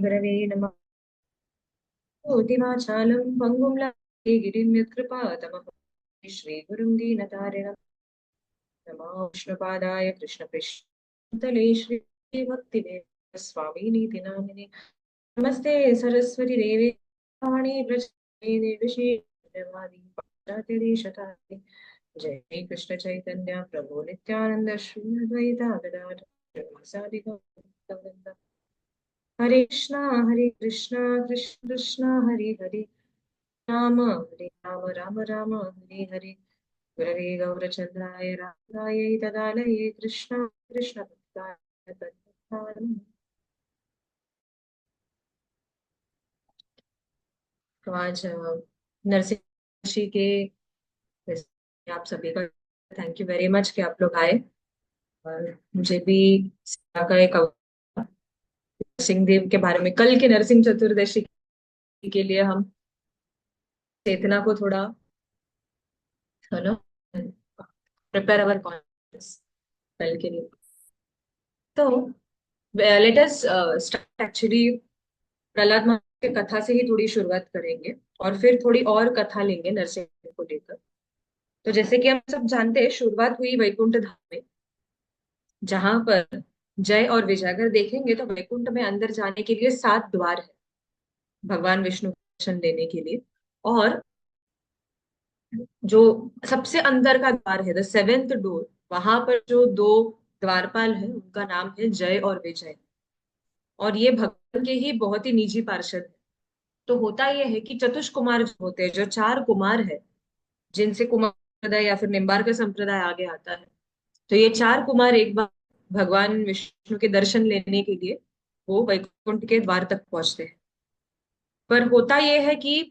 गुरवे नमः। दिवाचालं पङ्गुं लङ्घये गिरिं यत्कृपातमः श्रीगुरुं दीनतारिणं नमः विष्णुपादाय कृष्णपृष्ठतले श्रीभक्तिवेदान्त स्वामिनीति नामिने नमस्ते सरस्वती देवे वाणी प्रचलिते निर्विशेषवादी पाश्चात्यदेशतारिणे जय श्री कृष्ण चैतन्य प्रभु नित्यानंद श्री अद्वैता गदाधर श्रीवासादि गौरभक्तवृंद। हरे कृष्णा कृष्ण कृष्ण हरे हरे राम राम राम हरे हरे। गुरवे गौरचन्द्राय राधाय तदालये कृष्ण कृष्ण भक्ताय तद्भक्ताय। तो आज नरसिंह ऋषि के आप सभी का थैंक यू वेरी मच कि आप लोग आए। और मुझे भी सीता का एक नरसिंह देव के बारे में कल के नरसिंह चतुर्दशी के लिए हम चेतना को थोड़ा नो प्रिपेयर अवर कॉन्शियस कल के लिए। तो let us start actually Prahlad Maharaj की कथा से ही थोड़ी शुरुआत करेंगे और फिर थोड़ी और कथा लेंगे नरसिंह को लेकर। तो जैसे कि हम सब जानते हैं शुरुआत हुई वैकुंठ धाम में, जहां पर जय और विजय अगर देखेंगे तो वैकुंठ में अंदर जाने के लिए 7 द्वार है भगवान विष्णु को दर्शन देने के लिए। और जो सबसे अंदर का द्वार है द सेवेंथ डोर, वहां पर जो दो द्वारपाल है उनका नाम है जय और विजय। और ये भगवान के ही बहुत ही निजी पार्षद है। तो होता यह है कि चतुष कुमार जो होते हैं, जो 4 कुमार है जिनसे कुमार संप्रदाय या फिर निम्बार्क संप्रदाय आगे आता है, तो ये 4 कुमार एक बार भगवान विष्णु के दर्शन लेने के लिए वो वैकुंठ के द्वार तक पहुंचते हैं। पर होता यह है कि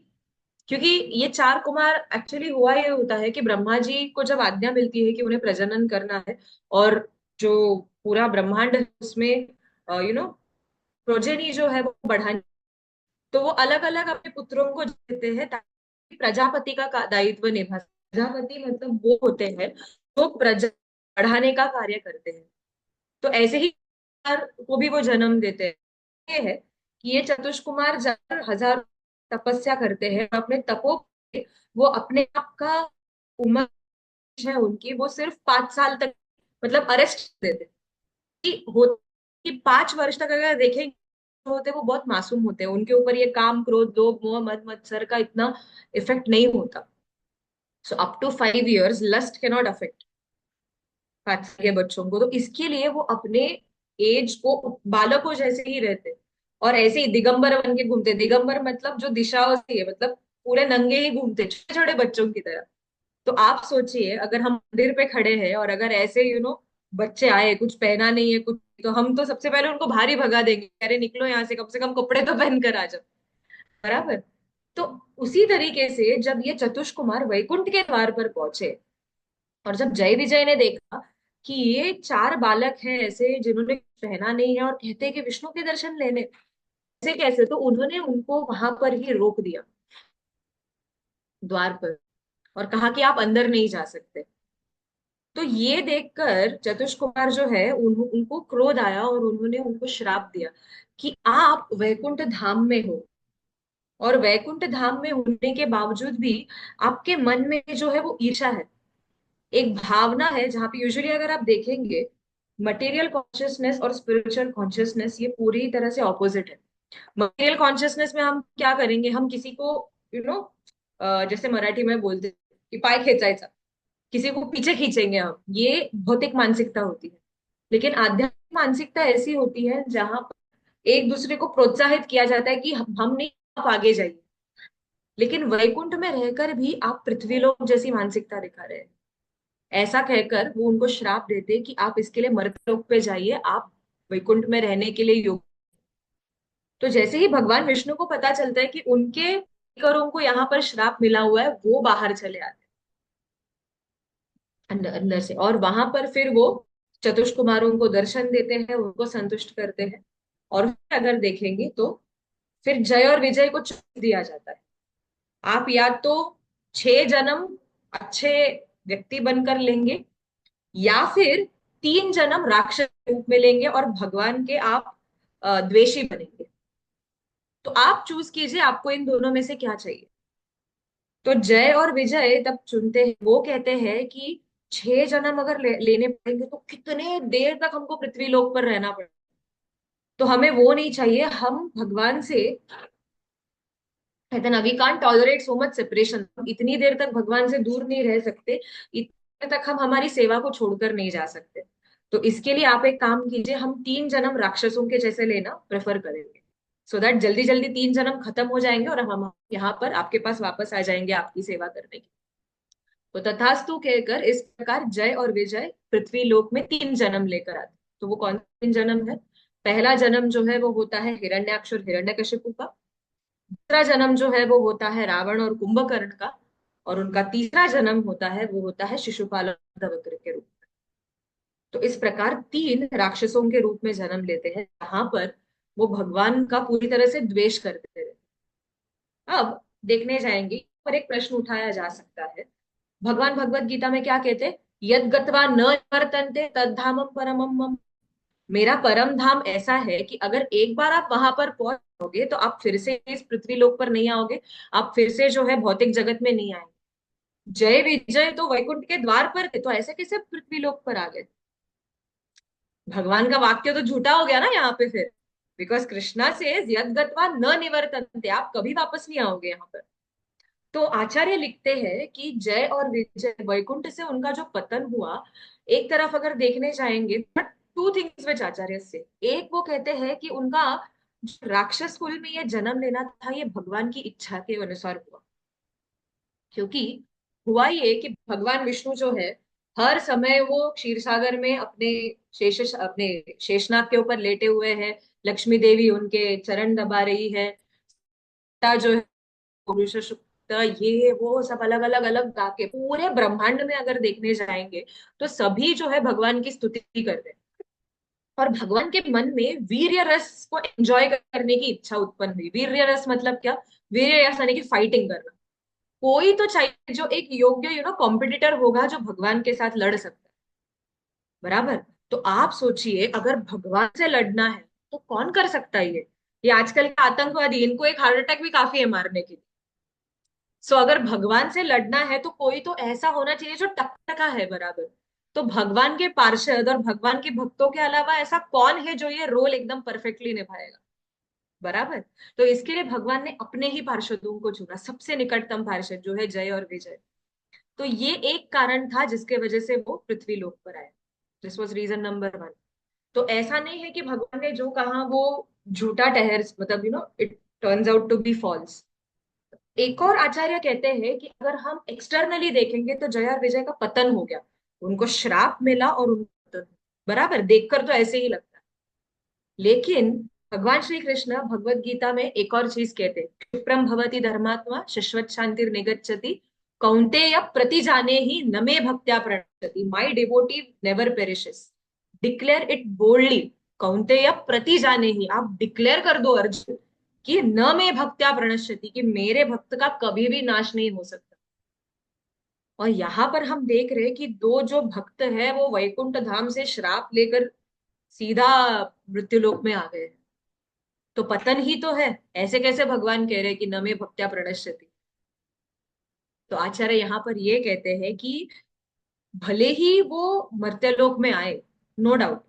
क्योंकि ये 4 कुमार एक्चुअली हुआ ये होता है कि ब्रह्मा जी को जब आज्ञा मिलती है कि उन्हें प्रजनन करना है और जो पूरा ब्रह्मांड है उसमें प्रोजेनी जो है वो बढ़ानी, तो वो अलग अलग अपने पुत्रों को देते हैं ताकि प्रजापति का दायित्व निभा सके। प्रजापति मतलब वो होते हैं जो प्रजा बढ़ाने का कार्य करते हैं। तो ऐसे ही कुमार को भी वो जन्म देते हैं। ये है कि ये चतुष्कुमार जब हजार तपस्या करते हैं अपने तपो पे, वो अपने आप का उम्र है उनकी वो सिर्फ 5 साल तक मतलब अरेस्ट देते हैं। कि होते कि 5 वर्ष तक अगर देखेंगे होते वो बहुत मासूम होते हैं, उनके ऊपर ये काम क्रोध लोभ मोह मद मत्सर का इतना इफेक्ट नहीं होता। So up to 5 years lust cannot affect 5 साल के बच्चों को। तो इसके लिए वो अपने एज को बालकों जैसे ही रहते और ऐसे ही दिगंबर बन के घूमते। दिगंबर मतलब जो दिशाओं से है, मतलब पूरे नंगे ही घूमते छोटे छोटे बच्चों की तरह। तो आप सोचिए अगर हम मंदिर पे खड़े हैं और अगर ऐसे बच्चे आए कुछ पहना नहीं है कुछ, तो हम तो सबसे पहले उनको भारी भगा देंगे, अरे निकलो यहाँ से, कम से कम कपड़े तो पहन कर आ जाओ। बराबर। तो उसी तरीके से जब ये चतुष्कुमार वैकुंठ के द्वार पर पहुंचे और जब जय विजय ने देखा कि ये 4 बालक हैं ऐसे जिन्होंने कुछ पहना नहीं है और कहते हैं कि विष्णु के दर्शन लेने, ऐसे कैसे, तो उन्होंने उनको वहां पर ही रोक दिया द्वार पर और कहा कि आप अंदर नहीं जा सकते। तो ये देखकर चतुष्कुमार जो है उनको क्रोध आया और उन्होंने उनको श्राप दिया कि आप वैकुंठ धाम में हो और वैकुंठ धाम में होने के बावजूद भी आपके मन में जो है वो ईर्ष्या है, एक भावना है। जहां पे यूजुअली अगर आप देखेंगे मटेरियल कॉन्शियसनेस और स्पिरिचुअल कॉन्शियसनेस ये पूरी तरह से ऑपोजिट है। मटेरियल कॉन्शियसनेस में हम क्या करेंगे, हम किसी को यू you नो जैसे मराठी में बोलते हैं कि पाय खेचायचा, किसी को पीछे खींचेंगे हम, ये भौतिक मानसिकता होती है। लेकिन आध्यात्मिक मानसिकता ऐसी होती है जहां पर एक दूसरे को प्रोत्साहित किया जाता है कि हम नहीं, आप आगे जाइए। लेकिन वैकुंठ में रहकर भी आप पृथ्वीलोक जैसी मानसिकता दिखा रहे हैं। ऐसा कहकर वो उनको श्राप देते कि आप इसके लिए मर्तलोक पे जाइए, आप वैकुंठ में रहने के लिए योग्य। तो जैसे ही भगवान विष्णु को पता चलता है कि उनके करों को यहाँ पर श्राप मिला हुआ है, वो बाहर चले आते हैं अंदर अंदर से, और वहां पर फिर वो चतुष्कुमारों को दर्शन देते हैं, उनको संतुष्ट करते हैं। और फिर अगर देखेंगे तो फिर जय और विजय को चुन दिया जाता है। आप या तो 6 जन्म अच्छे व्यक्ति बनकर लेंगे या फिर 3 जन्म राक्षस के रूप में लेंगे और भगवान के आप द्वेषी बनेंगे। तो आप चूज कीजिए आपको इन दोनों में से क्या चाहिए। तो जय और विजय तब चुनते हैं, वो कहते हैं कि 6 जन्म अगर लेने पड़ेंगे तो कितने देर तक हमको पृथ्वी लोक पर रहना पड़ेगा। तो हमें वो नहीं चाहिए, हम भगवान से कहते हैं ना, we can't tolerate so much separation, इतनी देर तक भगवान से दूर नहीं रह सकते, इतने तक हम हमारी सेवा को छोड़कर नहीं जा सकते। तो इसके लिए आप एक काम कीजिए, हम 3 जन्म राक्षसों के जैसे लेना प्रेफर करेंगे, सो दैट जल्दी जल्दी 3 जन्म खत्म हो जाएंगे और हम यहाँ पर आपके पास वापस आ जाएंगे आपकी सेवा करने की। तो तथास्तु कहकर इस प्रकार जय और विजय पृथ्वी लोक में 3 जन्म लेकर आते। तो वो कौन 3 जन्म है? पहला जन्म जो है वो होता है हिरण्याक्ष और हिरण्यकशिपु का। दूसरा जन्म जो है वो होता है रावण और कुंभकर्ण का। और उनका तीसरा जन्म होता है वो होता है शिशुपाल और दंतवक्र के रूप में। तो इस प्रकार 3 राक्षसों के रूप में जन्म लेते हैं, जहां पर वो भगवान का पूरी तरह से द्वेष करते रहे। अब देखने जाएंगे पर एक प्रश्न उठाया जा सकता है, भगवान भगवत गीता में क्या कहते हैं? यद गत्वा न वर्तन्ते तद्धामम परमम मम। मेरा परम धाम ऐसा है कि अगर एक बार आप वहां पर पहुंच जाओगे तो आप फिर से इस पृथ्वी लोक पर नहीं आओगे, आप फिर से जो है भौतिक जगत में नहीं आएंगे। जय विजय तो वैकुंठ के द्वार पर थे, तो ऐसे कैसे पृथ्वी लोक पर आ गए? भगवान का वाक्य तो झूठा हो गया ना यहाँ पे फिर। बिकॉज कृष्णा से यद गत्वा न निवर्तन्ते, आप कभी वापस नहीं आओगे यहाँ पर। तो आचार्य लिखते हैं कि जय और विजय वैकुंठ से उनका जो पतन हुआ, एक तरफ अगर देखने जाएंगे, टू थिंग्स विच आचार्य से, एक वो कहते हैं कि उनका जो राक्षस कुल में ये जन्म लेना था ये भगवान की इच्छा के अनुसार हुआ। क्योंकि हुआ ये कि भगवान विष्णु जो है, हर समय वो क्षीरसागर में अपने शेषनाग के ऊपर लेटे हुए हैं, लक्ष्मी देवी उनके चरण दबा रही है, जो है पुरुष शुक्त, ये वो सब अलग अलग अलग गा के पूरे ब्रह्मांड में अगर देखने जाएंगे तो सभी जो है भगवान की स्तुति करते हैं। और भगवान के मन में वीर्य रस को एंजॉय करने की इच्छा उत्पन्न हुई। वीर्य रस मतलब क्या? वीर्य रस यानी कि फाइटिंग करना। कोई तो चाहिए जो एक योग्य कॉम्पिटिटर होगा जो भगवान के साथ लड़ सकता है। बराबर। तो आप सोचिए अगर भगवान से लड़ना है तो कौन कर सकता है ये आजकल के आतंकवादी, इनको एक हार्ट अटैक भी काफी है मारने के लिए। सो अगर भगवान से लड़ना है तो कोई तो ऐसा होना चाहिए जो टकटका है बराबर। तो भगवान के पार्षद और भगवान के भक्तों के अलावा ऐसा कौन है जो ये रोल एकदम परफेक्टली निभाएगा? बराबर। तो इसके लिए भगवान ने अपने ही पार्षदों को चुना, सबसे निकटतम पार्षद जो है जय और विजय। तो ये एक कारण था जिसके वजह से वो पृथ्वी लोक पर आए। This was reason number 1। तो ऐसा नहीं है कि भगवान ने जो कहा वो झूठा ठहर, मतलब it turns out to be false. एक और आचार्य कहते हैं कि अगर हम एक्सटर्नली देखेंगे तो जय और विजय का पतन हो गया, उनको श्राप मिला और उनको पतन हुआ। बराबर, देखकर तो ऐसे ही लगता है। लेकिन भगवान श्री कृष्ण भगवत गीता में एक और चीज कहते हैं, क्षिप्रम भवति धर्मात्मा शश्वत शांतिर निगच्छति कौन्तेय प्रति जाने ही न मे भक्त्या प्रणश्यति, my devotee never perishes, declare it boldly. Kaunteya प्रति जाने ही, आप डिक्लेयर कर दो अर्जुन कि न मे भक्त्या प्रणश्यति, कि मेरे भक्त का कभी भी नाश नहीं हो सकता। और यहाँ पर हम देख रहे हैं कि दो जो भक्त है वो वैकुंठ धाम से श्राप लेकर सीधा मृत्युलोक में आ गए। तो पतन ही तो है, ऐसे कैसे भगवान कह रहे हैं कि न मे भक्त्या प्रणश्यति? तो आचार्य यहाँ पर ये कहते हैं कि भले ही वो मर्त्यलोक में आए, नो डाउट,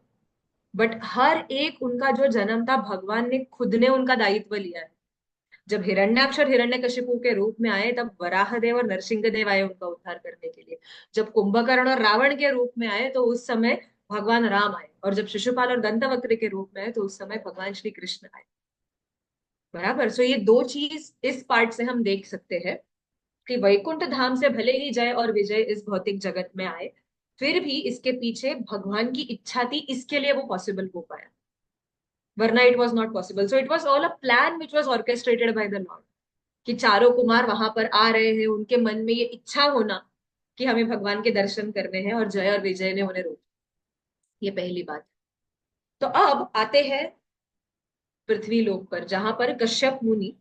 बट हर एक उनका जो जन्म था भगवान ने खुद ने उनका दायित्व लिया है। जब हिरण्याक्ष और हिरण्यकशिपु के रूप में आए तब वराहदेव और नरसिंहदेव आए उनका उद्धार करने के लिए। जब कुंभकर्ण और रावण के रूप में आए तो उस समय भगवान राम आए, और जब शिशुपाल और दंतवक्र के रूप में आए तो उस समय भगवान श्री कृष्ण आए। बराबर। सो ये दो चीज इस पार्ट से हम देख सकते हैं कि वैकुंठ धाम से भले ही जय और विजय इस भौतिक जगत में आए, फिर भी इसके पीछे भगवान की इच्छा थी, इसके लिए वो पॉसिबल हो पाया, वरना it was not possible. So it was all a plan which was orchestrated by the Lord, कि चारों कुमार वहां पर आ रहे हैं, उनके मन में ये इच्छा होना कि हमें भगवान के दर्शन करने हैं, और जय और विजय ने उन्हें रोका। ये पहली बात। तो अब आते हैं पृथ्वी लोक पर, जहां पर कश्यप मुनि,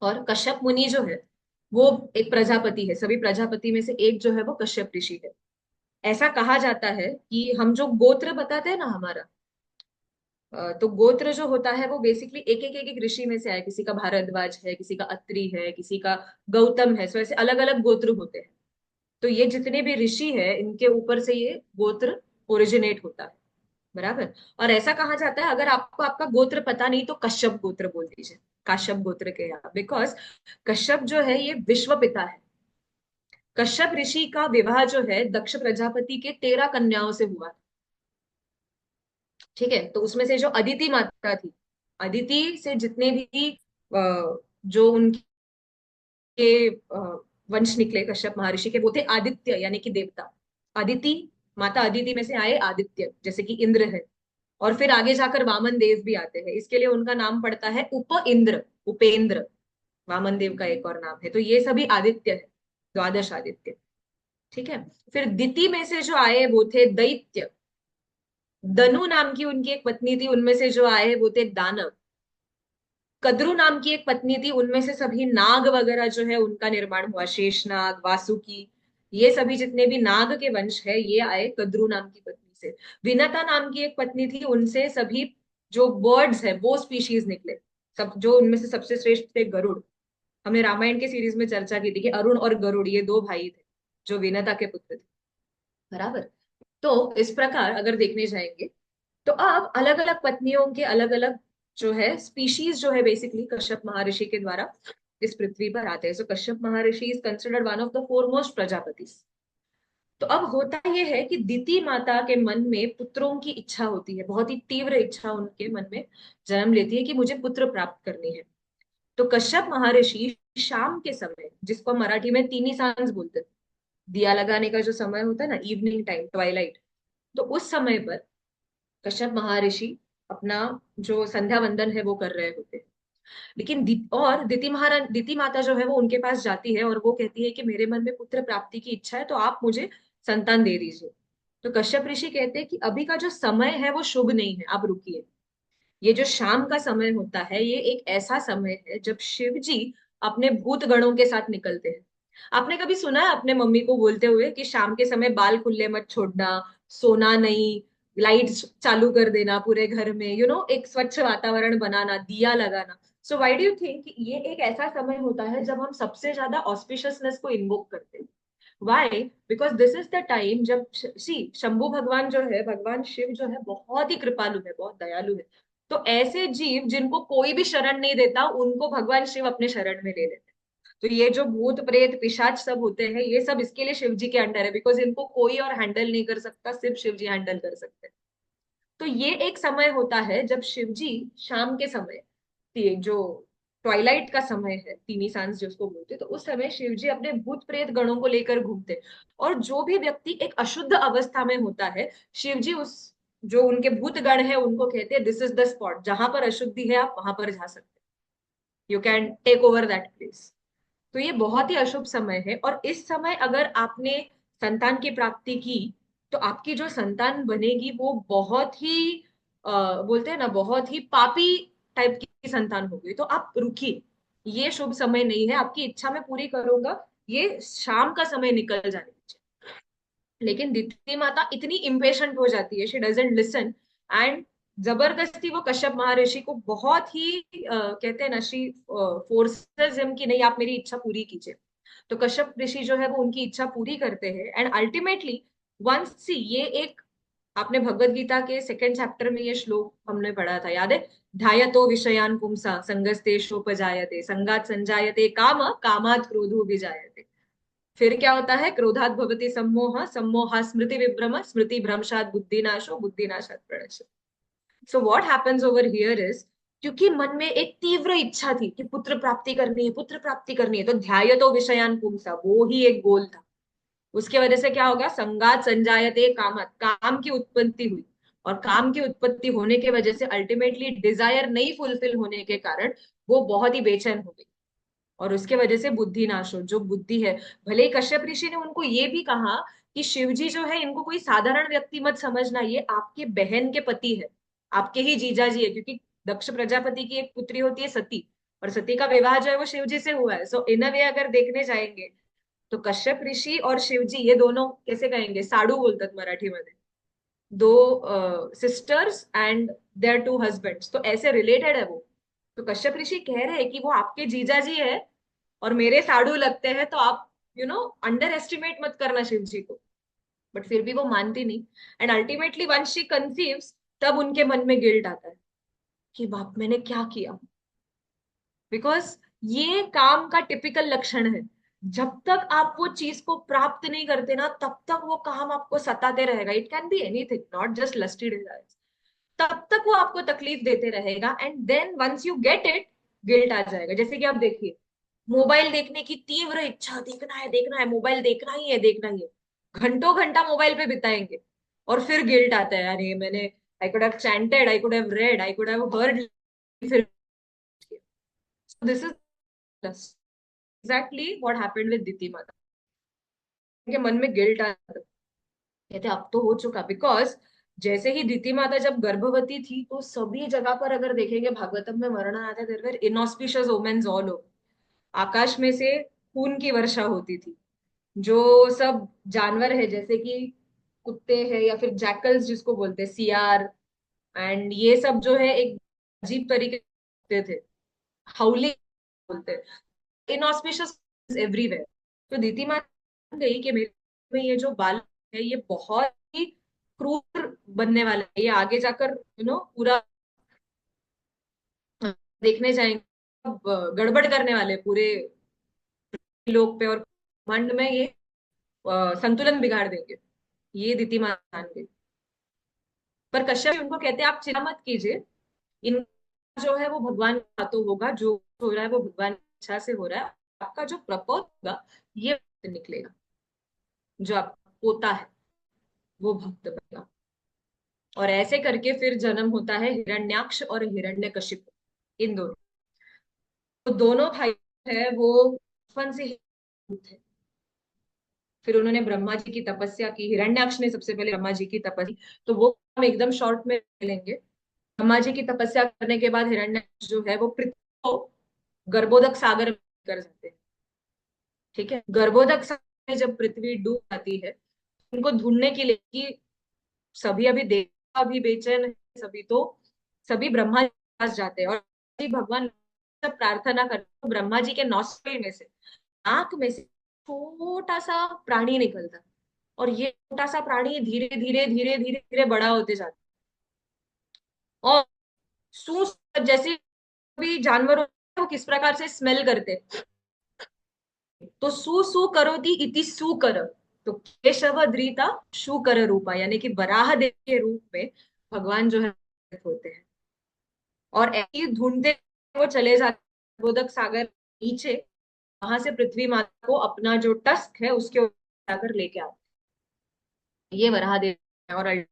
और कश्यप मुनि जो है वो एक प्रजापति है, सभी प्रजापति में से एक जो है वो कश्यप ऋषि है। ऐसा कहा जाता है कि हम जो गोत्र बताते हैं ना हमारा, तो गोत्र जो होता है वो बेसिकली एक एक ऋषि में से आया, किसी का भारद्वाज है, किसी का अत्रि है, किसी का गौतम है, सो ऐसे अलग अलग गोत्र होते हैं। तो ये जितने भी ऋषि है इनके ऊपर से ये गोत्र ओरिजिनेट होता है। बराबर। और ऐसा कहा जाता है, अगर आपको आपका गोत्र पता नहीं तो कश्यप गोत्र बोल दीजिए, काश्यप गोत्र के यहाँ, बिकॉज कश्यप जो है ये विश्व पिता है। कश्यप ऋषि का विवाह जो है दक्ष प्रजापति के 13 कन्याओं से हुआ। ठीक है, तो उसमें से जो अदिति माता थी, अदिति से जितने भी जो उनके वंश निकले कश्यप महर्षि के, वो थे आदित्य यानी कि देवता। अदिति, माता अदिति में से आए आदित्य, जैसे कि इंद्र है। और फिर आगे जाकर वामन देव भी आते हैं, इसके लिए उनका नाम पड़ता है उप इंद्र, उपेंद्र। वामन देव का एक और नाम है। तो ये सभी आदित्य है, द्वादश आदित्य। ठीक है। फिर दिति में से जो आए वो थे दैत्य। दनु नाम की उनकी एक पत्नी थी, उनमें से जो आए वो थे दानव। कद्रु नाम की एक पत्नी थी, उनमें से सभी नाग वगैरह जो है उनका निर्माण हुआ, शेषनाग, वासुकी, ये सभी जितने भी नाग के वंश है ये आए कद्रु नाम की पत्नी से। विनता नाम की एक पत्नी थी, उनसे सभी जो बर्ड्स है वो स्पीशीज निकले। सब जो उनमें से सबसे श्रेष्ठ थे गरुड़। हमने रामायण के सीरीज में चर्चा की थी कि अरुण और गरुड़ ये दो भाई थे जो विनता के पुत्र थे। बराबर। तो इस प्रकार अगर देखने जाएंगे तो अब अलग अलग पत्नियों के अलग अलग जो है स्पीशीज जो है बेसिकली कश्यप महर्षि के द्वारा इस पृथ्वी पर आते हैं। सो कश्यप महर्षि is considered one of the foremost Prajapati. तो अब होता यह है कि दिति माता के मन में पुत्रों की इच्छा होती है, बहुत ही तीव्र इच्छा उनके मन में जन्म लेती है कि मुझे पुत्र प्राप्त करनी है। तो कश्यप महर्षि शाम के समय, जिसको हम मराठी में तीनी सांझ बोलते हैं, दिया लगाने का जो समय होता है ना, इवनिंग टाइम, ट्वाइलाइट, तो उस समय पर कश्यप महर्षि अपना जो संध्या वंदन है वो कर रहे होते हैं। लेकिन और दिति माता जो है वो उनके पास जाती है और वो कहती है कि मेरे मन में पुत्र प्राप्ति की इच्छा है, तो आप मुझे संतान दे दीजिए। तो कश्यप ऋषि कहते हैं कि अभी का जो समय है वो शुभ नहीं है, आप रुकिए। ये जो शाम का समय होता है ये एक ऐसा समय है जब शिव जी अपने भूत गणों के साथ निकलते हैं। आपने कभी सुना है अपने मम्मी को बोलते हुए कि शाम के समय बाल खुले मत छोड़ना, सोना नहीं, लाइट चालू कर देना पूरे घर में, एक स्वच्छ वातावरण बनाना, दिया लगाना। So why do you think ये एक ऐसा समय होता है जब हम सबसे ज्यादा ऑस्पिशियसनेस को इन्वोक करते हैं? Why? Because this is the time जब सी शंभु भगवान जो है, भगवान शिव जो है बहुत ही कृपालु है, बहुत दयालु है। तो ऐसे जीव जिनको कोई भी शरण नहीं देता उनको भगवान शिव अपने शरण में ले लेते हैं। तो ये जो भूत प्रेत पिशाच सब होते हैं ये सब इसके लिए शिव जी के अंडर है, बिकॉज इनको कोई और हैंडल नहीं कर सकता, सिर्फ शिव जी हैंडल कर सकते हैं। तो ये एक समय होता है जब शिव जी शाम के समय, ये जो ट्वाइलाइट का समय है, तीनी सांझ जिसको बोलते हैं, तो उस समय शिव जी अपने भूत प्रेत गणों को लेकर घूमते हैं। और जो भी व्यक्ति एक अशुद्ध अवस्था में होता है, शिव जी उस जो उनके भूत गण है उनको कहते हैं दिस इज द स्पॉट, जहां पर अशुद्धि है आप वहां पर जा सकते हैं, you can take over that place. तो ये बहुत ही अशुभ समय है, और इस समय अगर आपने संतान की प्राप्ति की तो आपकी जो संतान बनेगी वो बहुत ही बोलते हैं ना, बहुत ही पापी टाइप की संतान होगी। तो आप रुकिए, ये शुभ समय नहीं है, आपकी इच्छा मैं पूरी करूंगा, ये शाम का समय निकल जाने दीजिए। लेकिन दिति माता इतनी इम्पेशेंट हो जाती है, शी डजंट लिसन, एंड जबरदस्ती वो कश्यप महर्षि को बहुत ही कहते हैं ना, शी फोर्सेस हिम कि नहीं आप मेरी इच्छा पूरी कीजिए। तो कश्यप ऋषि जो है वो उनकी इच्छा पूरी करते हैं, एंड अल्टीमेटली वंस सी ये एक, आपने भगवत गीता के सेकंड चैप्टर में ये श्लोक हमने पढ़ा था, याद है? ध्यायतो विषयान पुंसा संगस्तेषोपजायते संगात संजायते काम कामात क्रोधो विजायते। फिर क्या होता है? क्रोधात भवति सम्मोह, सम्मोहा स्मृति विभ्रम, स्मृति भ्रंशात बुद्धिनाशो, बुद्धिनाशात प्रणश्य। So what happens over here is, क्योंकि मन में एक तीव्र इच्छा थी कि पुत्र प्राप्ति करनी है, पुत्र प्राप्ति करनी है, तो ध्यायतो विषयान पुंसा वो ही एक गोल था। उसके वजह से क्या होगा? संगात संजायते कामत, काम की उत्पत्ति हुई, और काम की उत्पत्ति होने के वजह से अल्टीमेटली डिजायर नहीं फुलफिल होने के कारण वो बहुत ही बेचैन हो गई, और उसके वजह से बुद्धि नाश हो, जो बुद्धि है। भले ही कश्यप ऋषि ने उनको ये भी कहा कि शिव जी जो है इनको कोई साधारण व्यक्ति मत समझना, ये आपके बहन के पति है, आपके ही जीजा जी है, क्योंकि दक्ष प्रजापति की एक पुत्री होती है सती, और सती का विवाह जो है वो शिव जी से हुआ है। सो इन अ वे अगर देखने जाएंगे तो कश्यप ऋषि और शिव जी ये दोनों कैसे कहेंगे, साडू बोलतात मराठी में, दो sisters and their two husbands, तो ऐसे रिलेटेड है वो। तो कश्यप ऋषि कह रहे हैं कि वो आपके जीजा जी है और मेरे साडू लगते हैं, तो आप अंडर एस्टिमेट मत करना शिव जी को। बट फिर भी वो मानती नहीं। And ultimately once she conceives, तब उनके मन में गिल्ट आता है कि बाप मैंने क्या किया। बिकॉज ये काम का टिपिकल लक्षण है। जब तक आप वो चीज को प्राप्त नहीं करते ना, तब तक वो काम आपको सताते रहेगा। It can be anything, not just lusty desires. तब तक वो आपको तकलीफ देते रहेगा, and then once you get it, guilt आ जाएगा। जैसे कि आप देखिए, मोबाइल देखने की तीव्र इच्छा, देखना है, मोबाइल देखना ही है, देखना ही है, घंटों घंटा मोबाइल पे बिताएंगे, और फिर गिल्ट आता है, अरे मैंने, I could have chanted, I could have read, I could have heard, फिर this is exactly what happened with Diti माता। के मन में गिल्ट आता, कहते अब तो हो चुका। बिकॉज जैसे ही दीति माता जब गर्भवती थी, तो सभी जगह पर अगर देखेंगे भागवतम में वर्णन आता है, there were inauspicious omens all over. आकाश में से खून की वर्षा होती थी। जो सब जानवर है, जैसे कि कुत्ते हैं या फिर जैकल्स जिसको बोलते हैं, सियार, एंड ये सब जो है एक अजीब तरीके से थे, हाउलिंग बोलते हैं, इनऑस्पिशियस एवरीवेयर। तो दीति माँ जान गई कि मेरे में ये जो बालक है ये बहुत ही क्रूर बनने वाला है, ये आगे जाकर पूरा देखने जाएंगे, अब गड़बड़ करने वाले पूरे लोग पे, और ब्रह्मांड में ये संतुलन बिगाड़ देंगे। ये दीति माँ जान गई। पर कश्यप जी उनको कहते हैं आप चिंता मत कीजिए, इन जो है वो भगवान का तो होगा, जो हो रहा है वो भगवान की इच्छा से हो रहा है। आपका जो प्रपोज होगा ये निकलेगा, जो आपका पोता है वो भक्त बनेगा। और ऐसे करके फिर जन्म होता है हिरण्याक्ष और हिरण्यकशिपु, इन दोनों। तो दोनों भाई है वो बचपन से ही थे। फिर उन्होंने ब्रह्मा जी की तपस्या की, हिरण्याक्ष ने सबसे पहले ब्रह्मा जी की तपस्या की, तो वो हम एकदम शॉर्ट में लेंगे। ब्रह्मा जी की तपस्या करने के बाद हिरण्याक्ष जो है वो पृथ्वी को गर्भोदक सागर में कर जाते हैं। ठीक है, गर्भोदक सागर में जब पृथ्वी डूब जाती है, उनको ढूंढने के लिए कि सभी अभी देवता भी बेचैन है, सभी तो सभी ब्रह्मा जी के पास जाते हैं, और जी भगवान जब प्रार्थना करते हैं, तो ब्रह्मा जी के नौसिल में से, नाक में से छोटा सा प्राणी निकलता है। और ये छोटा सा प्राणी धीरे धीरे धीरे धीरे धीरे बड़ा होते जाता है। और सूस जैसे भी जानवर होते हैं, वो किस प्रकार से स्मेल करते हैं, तो सु सु करोति इति सु कर, तो केशव धृता शु कर रूपा, यानी कि वराह देव के रूप में भगवान जो है होते हैं। और ऐसे ही ढूंढते वो चले जाते बोधक सागर नीचे, वहां से पृथ्वी माता को अपना जो टस्क है उसके ऊपर जाकर लेके आते हैं। ये वराह देव है। और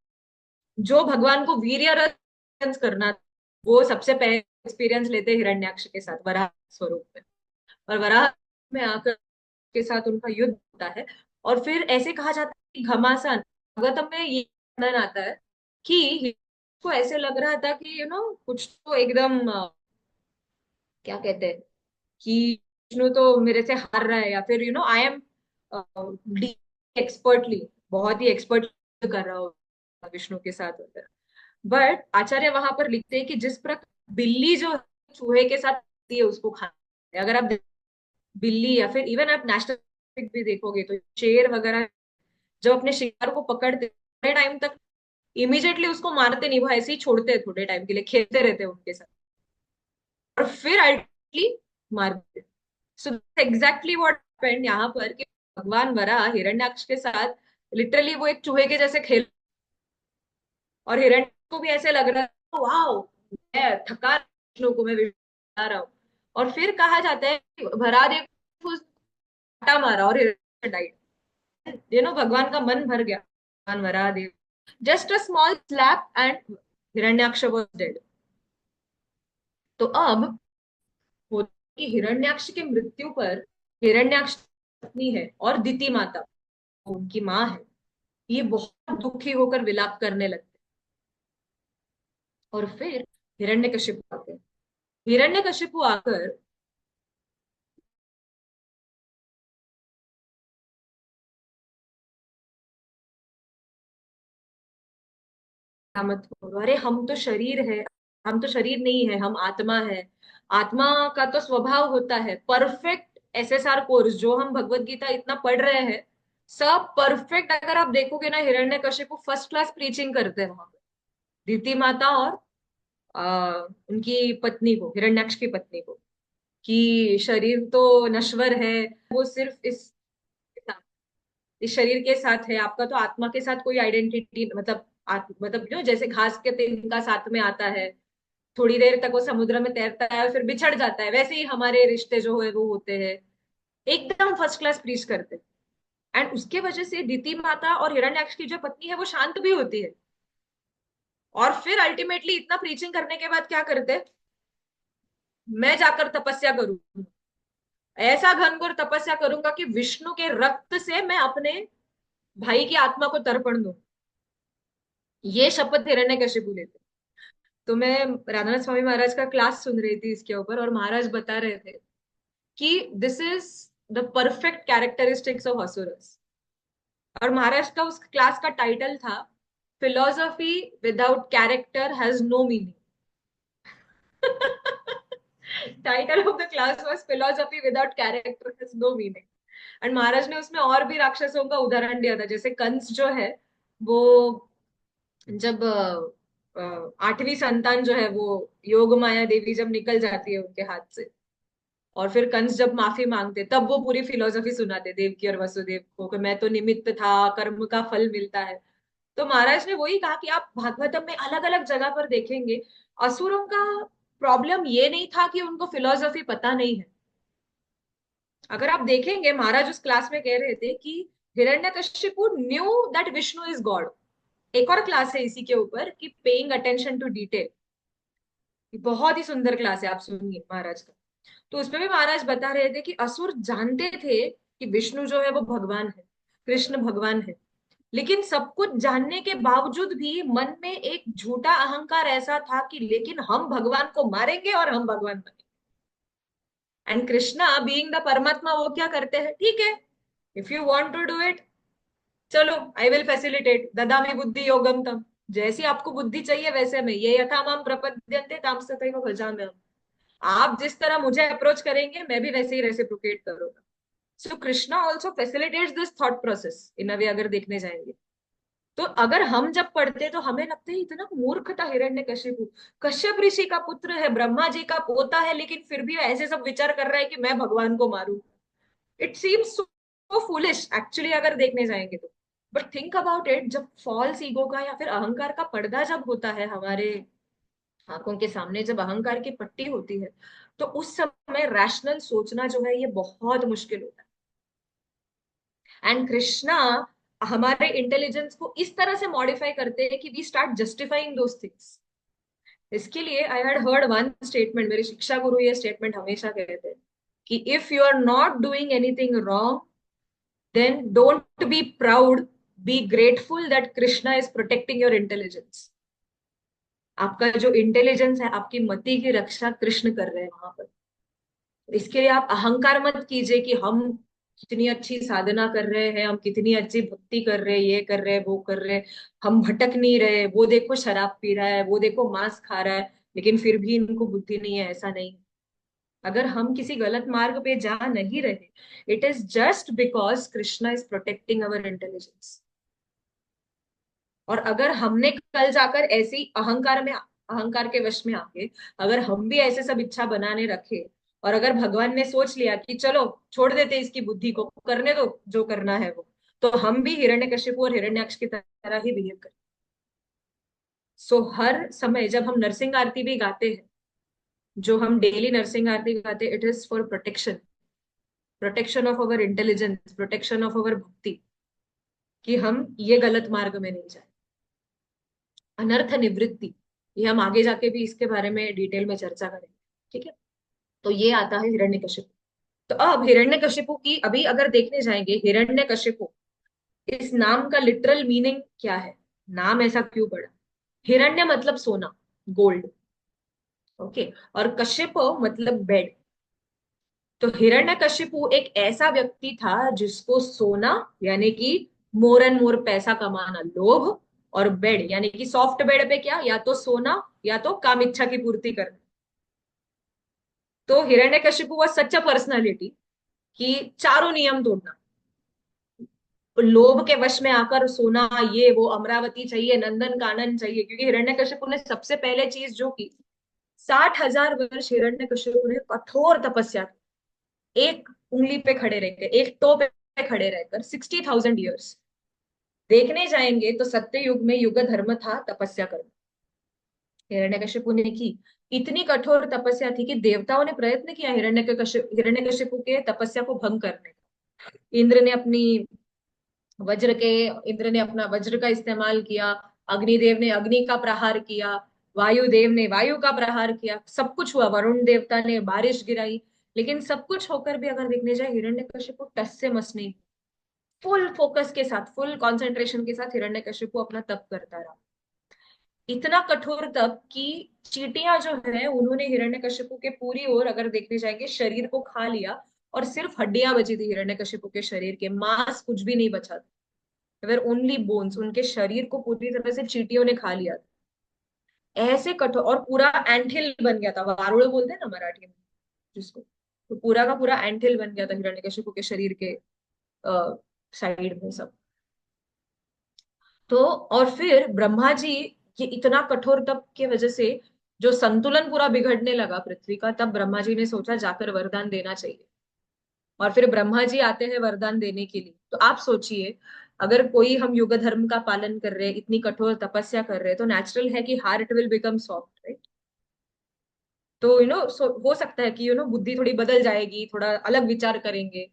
जो भगवान को वीर्य रथ करना था, वो सबसे पहले एक्सपीरियंस लेते हैं हिरण्याक्ष के साथ वराह स्वरूप में। और वराह में आकर के साथ उनका युद्ध होता है। और फिर ऐसे कहा जाता है कि घमासान, भागवतम में ये वर्णन आता है कि को ऐसे लग रहा था कि कुछ तो एकदम क्या कहते हैं कि विष्णु तो मेरे से हार रहा है, या फिर आई एम एक्सपर्टली, बहुत ही एक्सपर्ट कर रहा हूँ विष्णु के साथ वगैरह। बट आचार्य वहां पर लिखते हैं कि जिस प्रकार बिल्ली जो चूहे के साथ है उसको खाना है, अगर आप बिल्ली या फिर इवन आप नेशनल भी देखोगे, तो शेर वगैरह जब अपने शिकार को पकड़ते थोड़े टाइम तक इमीडिएटली उसको मारते नहीं, वो ऐसे ही छोड़ते हैं, थोड़े टाइम के लिए खेलते रहते हैं उनके साथ, और फिर अल्टीमेटली मार देते। सो एग्जैक्टली व्हाट हैपेंड यहाँ पर कि भगवान वराह हिरण्याक्ष के साथ लिटरली वो एक चूहे के जैसे खेल, और हिरण्य को भी ऐसे लग रहा है वाओ, मैं थका विष्णु को, मैं विष्णु आ रहा हूँ। और फिर कहा जाता है कि भरादेव को काटा मारा और हिरण्य डाइड। भगवान का मन भर गया, भगवान Varadev, just a small slap and Hiranyaksha was dead. तो अब होता है कि हिरण्याक्ष की मृत्यु पर हिरण्याक्ष पत्नी है और दिति माता उनकी माँ है, ये बहुत दुखी होकर विलाप करने लगते हैं। और फिर हिरण्यकशिपु आते हैं। हिरण्यकशिपु आकर मत करो, अरे हम तो शरीर है, हम तो शरीर नहीं है, हम आत्मा है। आत्मा का तो स्वभाव होता है परफेक्ट। एसएसआर कोर्स जो हम भगवत गीता इतना पढ़ रहे हैं, सब परफेक्ट। अगर आप देखोगे ना, हिरण्यकशिपु फर्स्ट क्लास प्रीचिंग करते हैं वहां पे, दीति माता और उनकी पत्नी को, हिरण्याक्ष की पत्नी को, कि शरीर तो नश्वर है, वो सिर्फ इस शरीर के साथ है, आपका तो आत्मा के साथ कोई आइडेंटिटी, मतलब मतलब जो जैसे घास के तिनका साथ में आता है, थोड़ी देर तक वो समुद्र में तैरता है और फिर बिछड़ जाता है, वैसे ही हमारे रिश्ते जो है वो होते हैं। एकदम फर्स्ट क्लास प्रीच करते हैं। एंड उसके वजह से दीति माता और हिरण्याक्ष की जो पत्नी है वो शांत भी होती है। और फिर अल्टीमेटली इतना प्रीचिंग करने के बाद क्या करते, मैं जाकर तपस्या करूंगा, ऐसा घनघोर तपस्या करूंगा कि विष्णु के रक्त से मैं अपने भाई की आत्मा को तर्पण दूं। ये शपथ हिरण्यकशिपु लेते। तो मैं राधानाथ स्वामी महाराज का क्लास सुन रही थी इसके ऊपर, और महाराज बता रहे थे कि this is the perfect characteristics of asuras. और महाराज का उस क्लास का टाइटल था, philosophy without character has no meaning. Title of the class was philosophy without character has no meaning. And Maharaj ने उसमें और भी राक्षसों का उदाहरण दिया था, जैसे कंस जो है वो, जब आठवीं संतान जो है वो, योग माया देवी जब निकल जाती है उनके हाथ से, और फिर कंस जब माफी मांगते, तब वो पूरी फिलोसफी सुनाते देवकी और वसुदेव को कि मैं तो निमित्त था, कर्म का फल मिलता है। तो महाराज ने वही कहा कि आप भागवतम में अलग अलग जगह पर देखेंगे, असुरों का प्रॉब्लम ये नहीं था कि उनको फिलोसफी पता नहीं है। अगर आप देखेंगे, महाराज उस क्लास में कह रहे थे कि Hiranyakashipu knew that Vishnu is God. एक और क्लास है इसी के ऊपर कि पेइंग अटेंशन टू डिटेल, बहुत ही सुंदर क्लास है, आप सुनिए महाराज का। तो उसमें भी महाराज बता रहे थे कि असुर जानते थे कि विष्णु जो है वो भगवान है, कृष्ण भगवान है, लेकिन सब कुछ जानने के बावजूद भी मन में एक झूठा अहंकार ऐसा था कि लेकिन हम भगवान को मारेंगे और हम भगवान बनेंगे। एंड कृष्णा बीइंग द परमात्मा, वो क्या करते हैं, ठीक है, if you want to do it, चलो आई विल फैसिलिटेट, ददामि बुद्धि योगम तम। जैसी आपको बुद्धि चाहिए वैसे में, ये यथा माम प्रपद्यन्ते ताम तथैव भजाम्यहम्। आप जिस तरह मुझे अप्रोच करेंगे, मैं भी वैसे ही रेसिप्रोकेट करूंगा। So Krishna also facilitates this thought process in a way, अगर देखने जाएंगे। तो अगर हम जब पढ़ते तो हमें लगता है इतना मूर्ख था हिरण्यकशिपु, कश्यप ऋषि का पुत्र है, ब्रह्मा जी का पोता है, लेकिन फिर भी ऐसे सब विचार कर रहा है कि मैं भगवान को मारूं। It seems so foolish actually, अगर देखने जाएंगे तो। बट थिंक अबाउट इट, जब फॉल्स ईगो का या फिर अहंकार का पर्दा जब होता है हमारे आंखों के सामने, जब अहंकार की पट्टी होती है, तो उस समय रैशनल सोचना जो है ये बहुत मुश्किल होता है। एंड कृष्णा हमारे इंटेलिजेंस को इस तरह से मॉडिफाई करते हैं कि we start justifying those things. इसके लिए I had heard one statement, मेरे शिक्षा गुरु ये स्टेटमेंट हमेशा कहते हैं कि if you are not doing anything wrong, then don't be proud, be grateful that Krishna is protecting your intelligence। आपका जो इंटेलिजेंस है, आपकी मति की रक्षा कृष्ण कर रहे हैं वहां पर। इसके लिए आप अहंकार मत कीजिए कि हम कितनी अच्छी साधना कर रहे हैं, हम कितनी अच्छी भक्ति कर रहे हैं, ये कर रहे हैं, वो कर रहे हैं, हम भटक नहीं रहे, वो देखो शराब पी रहा है, वो देखो मांस खा रहा है, लेकिन फिर भी इनको बुद्धि नहीं है, ऐसा नहीं। अगर हम किसी गलत मार्ग पे जा नहीं रहे, it is just because Krishna is protecting our intelligence. और अगर हमने कल जाकर ऐसी अहंकार के वश में आके, अगर हम भी ऐसे सब इच्छा बनाने रखे, और अगर भगवान ने सोच लिया कि चलो छोड़ देते इसकी बुद्धि को, करने दो जो करना है वो, तो हम भी हिरण्यकशिपु और हिरण्याक्ष की तरह ही बिहेव करें। सो हर समय जब हम नरसिंह आरती भी गाते हैं, जो हम डेली नरसिंह आरती गाते हैं, it is for protection, protection of our intelligence, protection of our भक्ति, कि हम ये गलत मार्ग में नहीं जाए। अनर्थ निवृत्ति, ये हम आगे जाके भी इसके बारे में डिटेल में चर्चा करेंगे, ठीक है। तो ये आता है हिरण्यकशिपु। तो अब हिरण्यकशिपु की अभी अगर देखने जाएंगे, हिरण्यकशिपु इस नाम का लिटरल मीनिंग क्या है, नाम ऐसा क्यों पड़ा। हिरण्य मतलब सोना, गोल्ड, ओके, और कश्यप मतलब बेड। तो हिरण्यकशिपु एक ऐसा व्यक्ति था जिसको सोना यानी कि मोर एंड मोर पैसा कमाना लोभ, और बेड यानी कि सॉफ्ट बेड पे क्या, या तो सोना या तो काम इच्छा की पूर्ति करना। तो Hiranyakashipu was such a personality कि चारों नियम तोड़ना, लोभ के वश में आकर सोना, ये वो, अमरावती चाहिए, नंदन कानन चाहिए। क्योंकि हिरण्यकशिपु ने सबसे पहले चीज जो की, 60,000 वर्ष हिरण्यकशिपु ने कठोर तपस्या की, एक उंगली पे खड़े रहकर, एक टो पे खड़े रहकर, 60,000 ईयर्स। देखने जाएंगे तो सत्य युग में युग धर्म था तपस्या करना, हिरण्यकशिपु ने की। इतनी कठोर तपस्या थी कि देवताओं ने प्रयत्न किया हिरण्यकशिपु के तपस्या को भंग करने का। इंद्र ने अपनी वज्र के इंद्र ने अपना वज्र का इस्तेमाल किया, अग्निदेव ने अग्नि का प्रहार किया, वायुदेव ने वायु का प्रहार किया, सब कुछ हुआ, वरुण देवता ने बारिश गिराई। लेकिन सब कुछ होकर भी अगर देखने जाए, हिरण्यकशिपु टस से मस नहीं। फुल फोकस के साथ, फुल कंसंट्रेशन के साथ हिरण्यकशिपु अपना तप करता रहा। इतना कठोर तप कि चींटियां जो है उन्होंने हिरण्यकशिपु के पूरी ओर, अगर देखने जाएंगे, शरीर को खा लिया, और सिर्फ हड्डियां बची थी हिरण्यकशिपु के शरीर के, मांस कुछ भी नहीं बचा था। वेर ओनली बोन्स, उनके शरीर को पूरी तरह से चींटियों ने खा लिया था। ऐसे कठोर, और पूरा एंथिल बन गया था, वारुड़ बोलते हैं ना मराठी में जिसको, तो पूरा का पूरा एंथिल बन गया था हिरण्यकशिपु के शरीर के साइड में सब। तो और फिर ब्रह्मा जी, ये इतना कठोर तप की वजह से जो संतुलन पूरा बिगड़ने लगा पृथ्वी का, तब ब्रह्मा जी ने सोचा जाकर वरदान देना चाहिए। और फिर ब्रह्मा जी आते हैं वरदान देने के लिए। तो आप सोचिए, अगर कोई, हम युग धर्म का पालन कर रहे हैं, इतनी कठोर तपस्या कर रहे हैं, तो नेचुरल है कि heart will become soft, right. तो हो सकता है कि बुद्धि थोड़ी बदल जाएगी, थोड़ा अलग विचार करेंगे।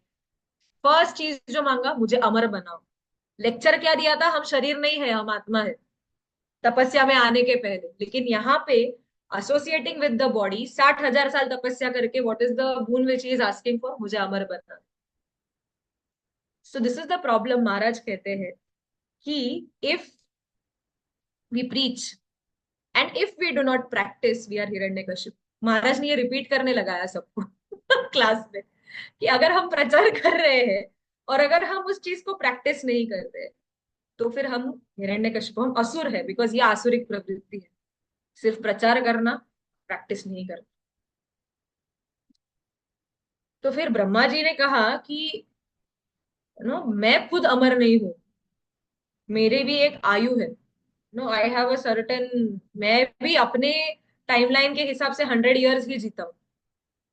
फर्स्ट चीज जो मांगा, मुझे अमर बनाओ। लेक्चर क्या दिया था, हम शरीर नहीं है, हम आत्मा है, तपस्या में आने के पहले। लेकिन यहाँ पे एसोसिएटिंग विद द बॉडी, 60,000 साल तपस्या करके, what is the boon which is asking for, मुझे अमर बनना। So this is the problem. Maharaj कहते हैं कि if we preach and if we do not practice, we are Hiranyakashipu. Maharaj ने ये रिपीट करने लगाया सबको क्लास में, कि अगर हम प्रचार कर रहे हैं और अगर हम उस चीज को प्रैक्टिस नहीं कर रहे, तो फिर हम हिरण्यकशिपु, हम असुर है। बिकॉज ये आसुरिक प्रवृत्ति है, सिर्फ प्रचार करना, प्रैक्टिस नहीं करना। तो फिर ब्रह्मा जी ने कहा कि मैं खुद अमर नहीं हूं, मेरे भी एक आयु है। आई हैव अ सर्टेन, मैं भी अपने टाइमलाइन के हिसाब से 100 ईयर्स ही जीता हूँ।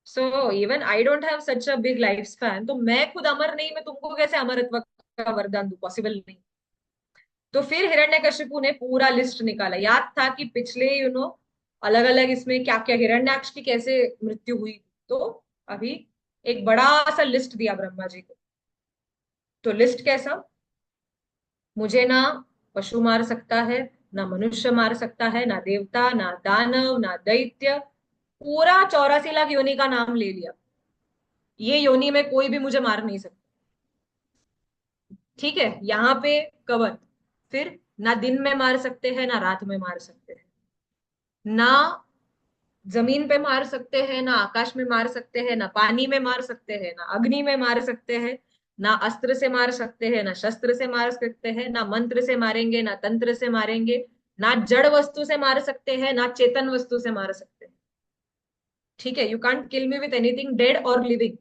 So even I don't have such a big life span, तो मैं खुद अमर नहीं, मैं तुमको कैसे अमरत्व का वरदान दूं, पॉसिबल नहीं। तो फिर हिरण्यकशिपु ने पूरा लिस्ट निकाला, याद था कि पिछले अलग अलग इसमें क्या क्या, हिरण्याक्ष की कैसे मृत्यु हुई। तो अभी एक बड़ा सा लिस्ट दिया ब्रह्मा जी को। तो लिस्ट कैसा, मुझे ना पशु मार सकता है, ना मनुष्य मार सकता है, ना देवता, ना दानव, ना दैत्य, पूरा 84 लाख योनि का नाम ले लिया। ये योनि में कोई भी मुझे मार नहीं सकता। ठीक है, यहाँ पे कवर। फिर ना दिन में मार सकते हैं, ना रात में मार सकते हैं, ना जमीन पे मार सकते हैं, ना आकाश में मार सकते हैं, ना पानी में मार सकते हैं, ना अग्नि में मार सकते हैं, ना अस्त्र से मार सकते हैं, ना शस्त्र से मार सकते हैं, ना मंत्र से मारेंगे, ना तंत्र से मारेंगे, ना जड़ वस्तु से मार सकते हैं, ना चेतन वस्तु से मार सकते हैं। ठीक है, you can't kill me with anything dead और लिविंग।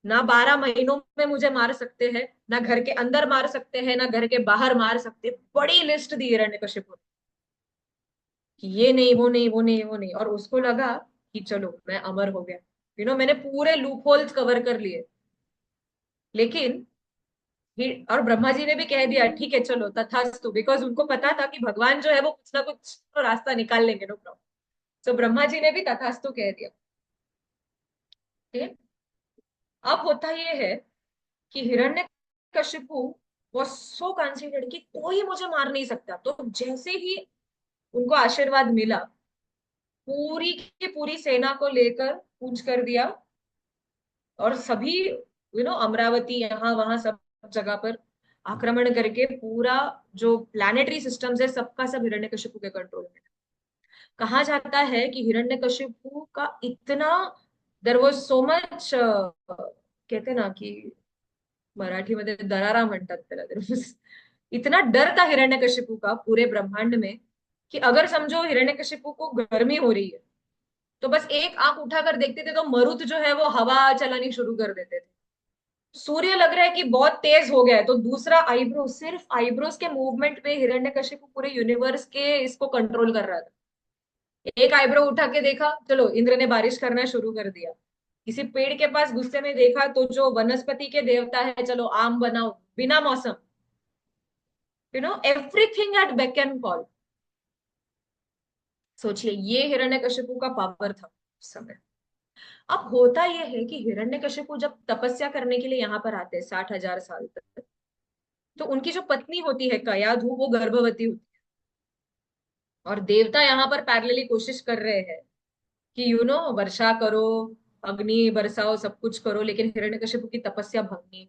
ना 12 महीनों में मुझे मार सकते हैं, ना घर के अंदर मार सकते हैं, ना घर के बाहर मार सकते। बड़ी लिस्ट दी हिरण्यकशिपु ने कि ये नहीं, वो नहीं, वो नहीं, वो नहीं। और उसको लगा कि चलो मैं अमर हो गया, मैंने पूरे लूप होल्स कवर कर लिए। लेकिन और ब्रह्मा जी ने भी कह दिया ठीक है चलो तथास्तु, बिकॉज उनको पता था कि भगवान जो है वो कुछ ना कुछ तो रास्ता निकाल लेंगे, नो प्रॉब्लम। तो ब्रह्मा जी ने भी तथास्तु कह दिया। ठीक है। अब होता ये है कि हिरण्यकशिपु वाज सो कॉन्फिडेंट कि कोई मुझे मार नहीं सकता। तो जैसे ही उनको आशीर्वाद मिला, पूरी की पूरी सेना को लेकर कूच कर दिया, और सभी अमरावती, यहाँ वहां सब जगह पर आक्रमण करके पूरा जो प्लानिटरी सिस्टम्स है सबका सब हिरण्यकशिपु के कंट्रोल में। कहा जाता है कि हिरण्यकशिपु का इतना, देयर वाज सो मच, कहते ना कि मराठीमध्ये दरारा म्हणतात त्याला, इतना डर था हिरण्यकशिपु का पूरे ब्रह्मांड में कि अगर समझो हिरण्यकशिपु को गर्मी हो रही है तो बस एक आंख उठाकर देखते थे तो मरुत जो है वो हवा चलानी शुरू कर देते थे। सूर्य लग रहा है कि बहुत तेज हो गया है, तो दूसरा आईब्रो, सिर्फ आईब्रोज के मूवमेंट पे हिरण्यकशिपु पूरे यूनिवर्स के इसको कंट्रोल कर रहा था। एक आईब्रो उठा के देखा, चलो इंद्र ने बारिश करना शुरू कर दिया। किसी पेड़ के पास गुस्से में देखा तो जो वनस्पति के देवता है, चलो आम बनाओ बिना मौसम। Everything at beck and call. सोचिए ये हिरण्यकशिपु का पावर था उस समय। अब होता यह है कि हिरण्यकशिपु जब तपस्या करने के लिए यहाँ पर आते हैं 60,000 साल तक, तो उनकी जो पत्नी होती है कयाधु, वो गर्भवती होती है। और देवता यहाँ पर पैरेलली कोशिश कर रहे हैं कि वर्षा करो, अग्नि बरसाओ, सब कुछ करो, लेकिन हिरण्यकशिपु की तपस्या भंगनी।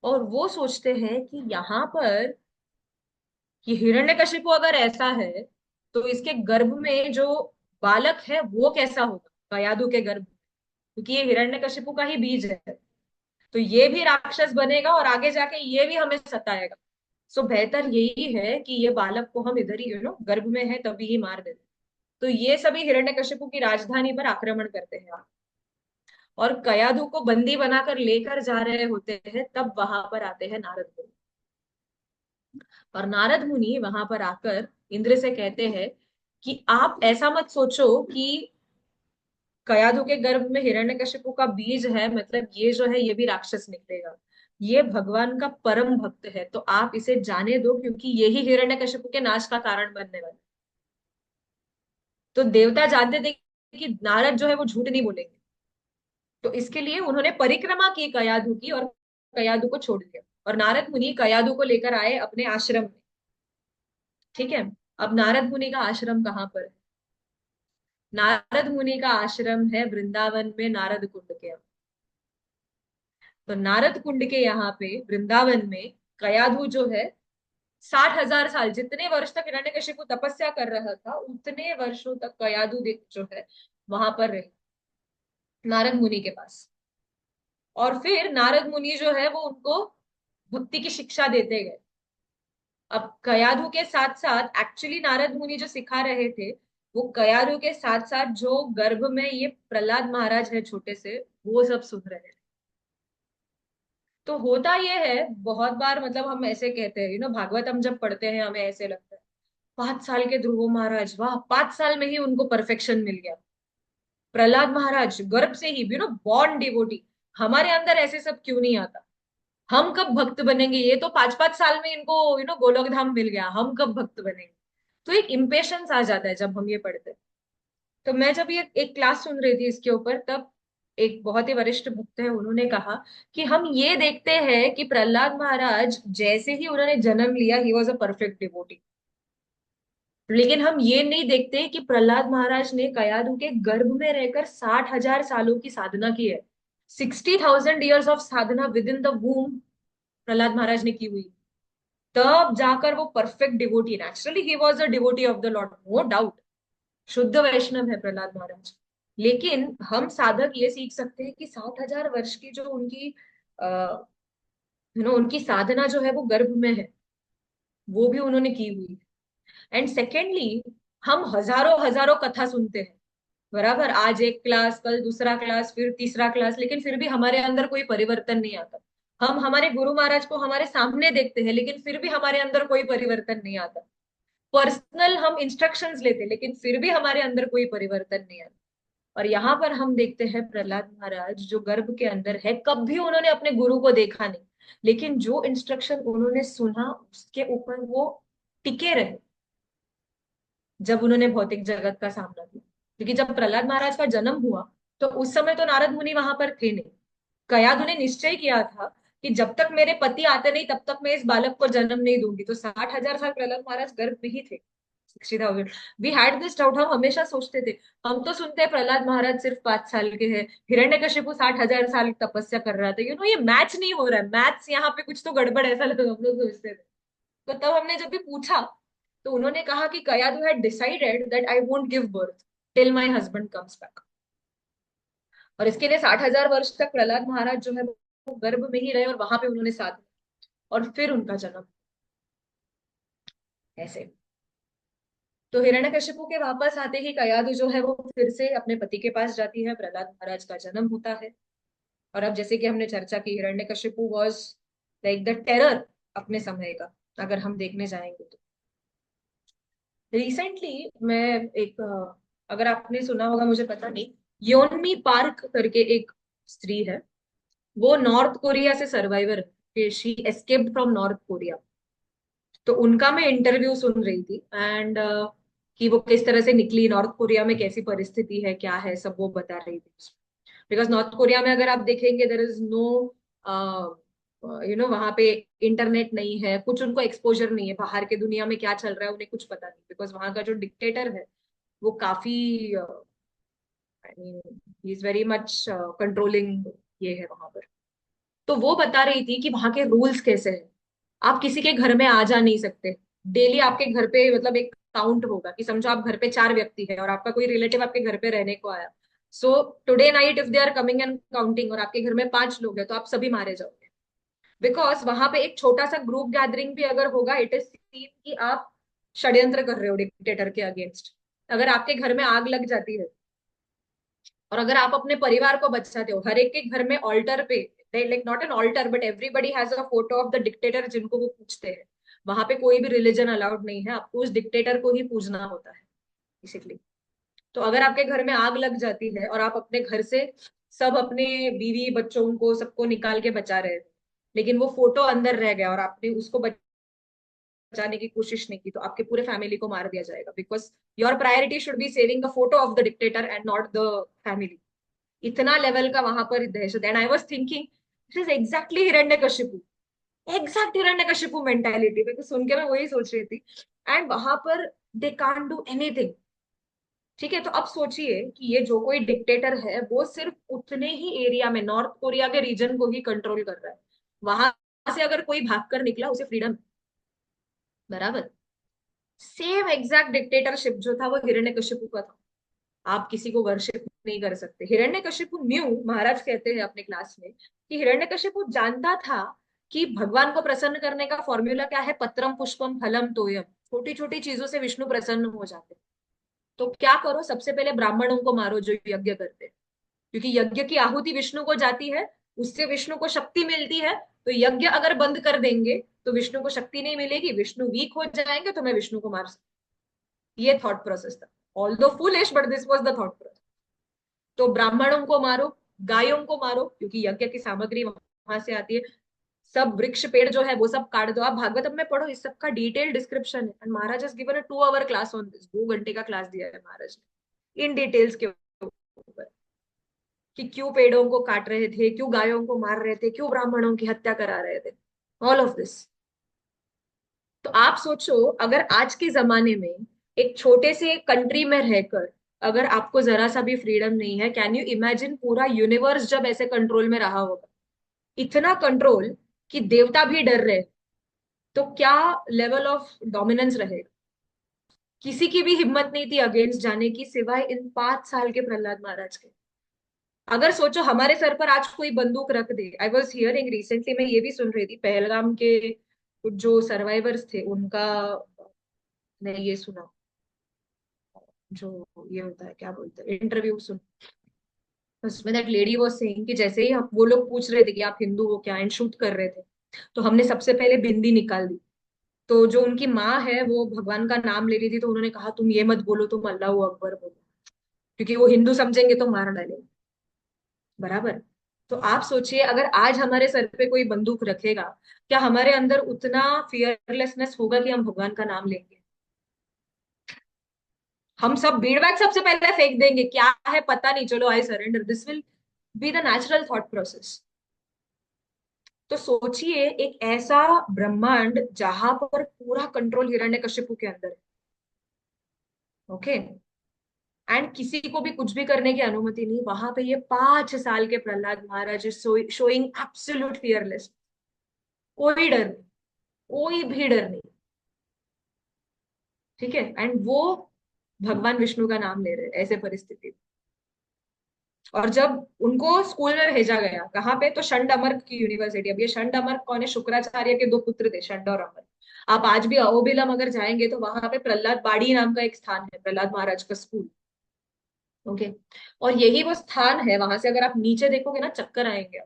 और वो सोचते हैं कि यहाँ पर कि हिरण्यकशिपु अगर ऐसा है तो इसके गर्भ में जो बालक है वो कैसा होगा कयादु के गर्भ में? क्योंकि ये हिरण्यकशिपु का ही बीज है, तो ये भी राक्षस बनेगा और आगे जाके ये भी हमें सताएगा। सो बेहतर यही है कि ये बालक को हम इधर ही गर्भ में है तभी ही मार देते। तो ये सभी हिरण्यकशिपु की राजधानी पर आक्रमण करते हैं और कयाधु को बंदी बनाकर लेकर जा रहे होते हैं, तब वहां पर आते हैं नारद मुनि। और नारद मुनि वहां पर आकर इंद्र से कहते हैं कि आप ऐसा मत सोचो कि कयाधु के गर्भ में हिरण्यकशिपु का बीज है, मतलब ये जो है ये भी राक्षस निकलेगा। ये भगवान का परम भक्त है, तो आप इसे जाने दो, क्योंकि यही हिरण्यकशिपु के नाश का कारण बनने वाला है। तो देवता जानते थे कि नारद जो है वो झूठ नहीं बोलेंगे, तो इसके लिए उन्होंने परिक्रमा की कयाधु की और कयाधु को छोड़ दिया। और नारद मुनि कयाधु को लेकर आए अपने आश्रम में। ठीक है। अब नारद मुनि का आश्रम कहाँ पर है? नारद मुनि का आश्रम है वृंदावन में, नारद कुंड के। तो नारद कुंड के यहाँ पे वृंदावन में कयाधु जो है 60,000 साल, जितने वर्ष तक हिरण्यकशिपु तपस्या कर रहा था उतने वर्षों तक कयाधु जो है वहां पर रहे, नारद मुनि के पास। और फिर नारद मुनि जो है वो उनको भक्ति की शिक्षा देते गए। अब कयाधु के साथ साथ एक्चुअली नारद मुनि जो सिखा रहे थे, वो कयाधु के साथ साथ जो गर्भ में ये प्रहलाद महाराज है छोटे से, वो सब सुन रहे थे। तो होता ये है बहुत बार, मतलब हम ऐसे कहते हैं भागवत हम जब पढ़ते हैं हमें ऐसे लगता है 5 साल के ध्रुव महाराज, वाह 5 साल में ही उनको परफेक्शन मिल गया। प्रहलाद महाराज गर्भ से ही बॉर्न डिवोटी। हमारे अंदर ऐसे सब क्यों नहीं आता? हम कब भक्त बनेंगे? ये तो 5-5 साल में इनको गोलोक धाम मिल गया, हम कब भक्त बनेंगे? तो एक इम्पेशंस आ जाता है जब हम ये पढ़ते हैं। तो मैं जब ये एक क्लास सुन रही थी इसके ऊपर, तब एक बहुत ही वरिष्ठ भक्त है, उन्होंने कहा कि हम ये देखते हैं कि प्रहलाद महाराज जैसे ही उन्होंने जन्म लिया ही वॉज अ परफेक्ट डिवोटी, लेकिन हम ये नहीं देखते कि प्रहलाद महाराज ने कयाधु के गर्भ में रहकर 60,000 सालों की साधना की है। 60,000 years of sadhana within the womb Prahlad Maharaj ने की हुई, तब जाकर वो परफेक्ट डिवोटी। नेचुरली ही was a devotee of the lord, no doubt, शुद्ध वैष्णव है प्रहलाद महाराज। लेकिन हम साधक ये सीख सकते हैं कि 60,000 वर्ष की जो उनकी उनकी साधना जो है वो गर्भ में है, वो भी उन्होंने की हुई है। एंड सेकेंडली, हम हजारों हजारों कथा सुनते हैं, बराबर, आज एक क्लास, कल दूसरा क्लास, फिर तीसरा क्लास, लेकिन फिर भी हमारे अंदर कोई परिवर्तन नहीं आता। हम हमारे गुरु महाराज को हमारे सामने देखते हैं लेकिन फिर भी हमारे अंदर कोई परिवर्तन नहीं आता। पर्सनल हम इंस्ट्रक्शंस लेते लेकिन फिर भी हमारे अंदर कोई परिवर्तन नहीं आता। और यहाँ पर हम देखते हैं प्रहलाद महाराज जो गर्भ के अंदर है, कभी उन्होंने अपने गुरु को देखा नहीं, लेकिन जो इंस्ट्रक्शन उन्होंने सुना उसके ऊपर वो टिके रहे जब उन्होंने भौतिक जगत का सामना किया। क्योंकि जब प्रहलाद महाराज का जन्म हुआ तो उस समय तो नारद मुनि वहां पर थे नहीं। कयाधु ने निश्चय किया था कि जब तक मेरे पति आते नहीं तब तक मैं इस बालक को जन्म नहीं दूंगी। तो 60,000 साल प्रहलाद महाराज गर्भ में ही थे। 60,000। वी हैड दिस डाउट, हम हमेशा सोचते थे, हम तो सुनते हैं प्रहलाद महाराज सिर्फ 5 साल के हैं, हिरण्यकशिपु 60,000 साल तपस्या कर रहा था, ये मैच नहीं हो रहा है, मैथ्स यहाँ पे कुछ तो गड़बड़, ऐसा लगा हम लोग सोचते थे। तो तब हमने जब भी पूछा तो उन्होंने कहा कि Kayadhu had decided that I won't give birth till my husband comes back. और इसके लिए 60,000 वर्ष तक प्रहलाद महाराज जो है वो गर्भ में ही रहे और वहां पे उन्होंने साथ, और फिर उनका जन्म। ऐसे। तो हिरण्यकशिपु के वापस आते ही कयादु जो है वो फिर से अपने पति के पास जाती है, प्रहलाद महाराज का जन्म होता है। और अब जैसे कि हमने चर्चा की, Hiranyakashipu was like the terror अपने समय का, अगर हम देखने जाएंगे तो। रिसेंटली मैं एक अगर आपने सुना होगा मुझे पता नहीं, योनमी पार्क करके एक स्त्री है, वो नॉर्थ कोरिया से सर्वाइवर है, she escaped from north Korea. तो उनका मैं इंटरव्यू सुन रही थी, एंड कि वो किस तरह से निकली, नॉर्थ कोरिया में कैसी परिस्थिति है क्या है, सब वो बता रही थी। बिकॉज नॉर्थ कोरिया में अगर आप देखेंगे, देर इज नो वहां पे इंटरनेट नहीं है, कुछ उनको एक्सपोजर नहीं है, बाहर के दुनिया में क्या चल रहा है उन्हें कुछ पता नहीं, बिकॉज वहां का जो डिक्टेटर है वो काफी, I mean he is very much controlling, ये है वहां पर। तो वो बता रही थी कि वहां के रूल्स कैसे हैं। आप किसी के घर में आ जा नहीं सकते। डेली आपके घर पे मतलब एक काउंट होगा, कि समझो आप घर पे 4 व्यक्ति है और आपका कोई रिलेटिव आपके घर पे रहने को आया। So today night if they are coming and counting और आपके घर में 5 लोग हैं, तो आप सभी मारे जाओगे। बिकॉज वहां पे एक छोटा सा ग्रुप गैदरिंग भी अगर होगा, इट इज सीन कि आप षड्यंत्र कर रहे हो डिक्टेटर के अगेंस्ट। अगर आपके घर में आग लग जाती है और अगर आप अपने परिवार को बचाते हो, हर एक के घर में ऑल्टर पे, like not an altar but everybody has a photo of the dictator जिनको वो पूछते हैं। वहां पे कोई भी रिलीजन अलाउड नहीं है, आपको उस डिक्टेटर को ही पूजना होता है बेसिकली। तो अगर आपके घर में आग लग जाती है और आप अपने घर से सब अपने बीवी बच्चों को सबको निकाल के बचा रहे थे, लेकिन वो फोटो अंदर रह गया और आपने उसको बचाने की कोशिश नहीं की, तो आपके पूरे फैमिली को मार दिया जाएगा। Because your priority should be saving the photo of the dictator and not the family. इतना लेवल का वहां पर दहशत। And I was thinking this is exactly Hiranyakashipu, exact Hiranyakashipu mentality. Because सुन के मैं वही सोच रही थी। एंड वहां पर दे कांट डू एनीथिंग। ठीक है, तो अब सोचिए कि ये जो कोई डिक्टेटर है वो सिर्फ उतने ही एरिया में, नॉर्थ कोरिया के रीजन को ही कंट्रोल कर रहा है। वहां से अगर कोई भागकर निकला, उसे फ्रीडम, बराबर। सेम एग्जैक्ट डिक्टेटरशिप जो था वो हिरण्यकशिपु का था। आप किसी को वर्शिप नहीं कर सकते। हिरण्यकशिपु न्यू, महाराज कहते हैं अपने क्लास में कि हिरण्यकशिपु जानता था कि भगवान को प्रसन्न करने का फॉर्मूला क्या है, पत्रम पुष्पम फलम तोयम। छोटी छोटी चीजों से विष्णु प्रसन्न हो जाते। तो क्या करो, सबसे पहले ब्राह्मणों को मारो जो यज्ञ करते हैं, क्योंकि यज्ञ की आहुति विष्णु को जाती है, उससे विष्णु को शक्ति मिलती है। तो यज्ञ अगर बंद कर देंगे तो विष्णु को शक्ति नहीं मिलेगी, विष्णु वीक हो जाएंगे, तो मैं विष्णु को मार सकता। ये थॉट प्रोसेस था। ऑल दो foolish but this was the thought process. तो ब्राह्मणों को मारो, गायों को मारो, क्योंकि यज्ञ की सामग्री वहां से आती है। सब वृक्ष पेड़ जो है वो सब काट दो। आप भागवतम में पढ़ो, इस सब का डिटेल डिस्क्रिप्शन है। And Maharaj has given a 2 hour class on this. 2 घंटे का क्लास दिया है महाराज ने इन डिटेल्स के ऊपर, कि क्यों पेड़ों को काट रहे थे, क्यों गायों को मार रहे थे, क्यों ब्राह्मणों की हत्या करा रहे थे, ऑल ऑफ दिस। तो आप सोचो, अगर आज के जमाने में एक छोटे से कंट्री में रहकर अगर आपको जरा सा भी फ्रीडम नहीं है, कैन यू इमेजिन पूरा यूनिवर्स जब ऐसे कंट्रोल में रहा होगा, इतना कंट्रोल कि देवता भी डर रहे, तो क्या लेवल ऑफ डोमिनेंस रहेगा। किसी की भी हिम्मत नहीं थी अगेंस्ट जाने की, सिवाय इन 5 साल के प्रहलाद महाराज के। अगर सोचो हमारे सर पर आज कोई बंदूक रख दे। आई वॉज हियरिंग रिसेंटली, मैं ये भी सुन रही थी, पहलगाम के कुछ जो सर्वाइवर्स थे उनका, मैं ये सुना, जो ये होता है क्या बोलते हैं, इंटरव्यू सुन। उसमें दैट लेडी वाज सेइंग कि जैसे ही हम वो लोग पूछ रहे थे कि आप हिंदू हो क्या, एंड शूट कर रहे थे, तो हमने सबसे पहले बिंदी निकाल दी। तो जो उनकी माँ है वो भगवान का नाम ले रही थी, तो उन्होंने कहा तुम ये मत बोलो, तुम अल्लाह अकबर बोलो, क्योंकि वो हिंदू समझेंगे तो मार डालेंगे, बराबर। तो आप सोचिए, अगर आज हमारे सर पे कोई बंदूक रखेगा, क्या हमारे अंदर उतना फियरलेसनेस होगा कि हम भगवान का नाम लेंगे। हम सब बीड़ बैग सबसे पहले फेंक देंगे, क्या है पता नहीं, चलो I surrender, this will be the natural thought process. तो सोचिए, एक ऐसा ब्रह्मांड जहां पर पूरा कंट्रोल हिरण्यकशिपु के अंदर है, ओके, एंड किसी को भी कुछ भी करने की अनुमति नहीं। वहां पे ये 5 साल के प्रहलाद महाराज शोइंग एब्सोल्यूट फियरलेस, कोई डर नहीं, कोई भी डर नहीं। ठीक है, एंड वो भगवान विष्णु का नाम ले रहे हैं ऐसे परिस्थिति। और जब उनको स्कूल में भेजा गया, कहाँ पे, तो शंड अमर्क की यूनिवर्सिटी। अब ये शंड अमर्क कौन है, शुक्राचार्य के 2 पुत्र थे, शंड और अमर। आप आज भी अहोबिलम अगर जाएंगे तो वहां पे प्रहलाद बाड़ी नाम का एक स्थान है, प्रहलाद महाराज का स्कूल। ओके। और यही वो स्थान है, वहां से अगर आप नीचे देखोगे ना चक्कर आएंगे।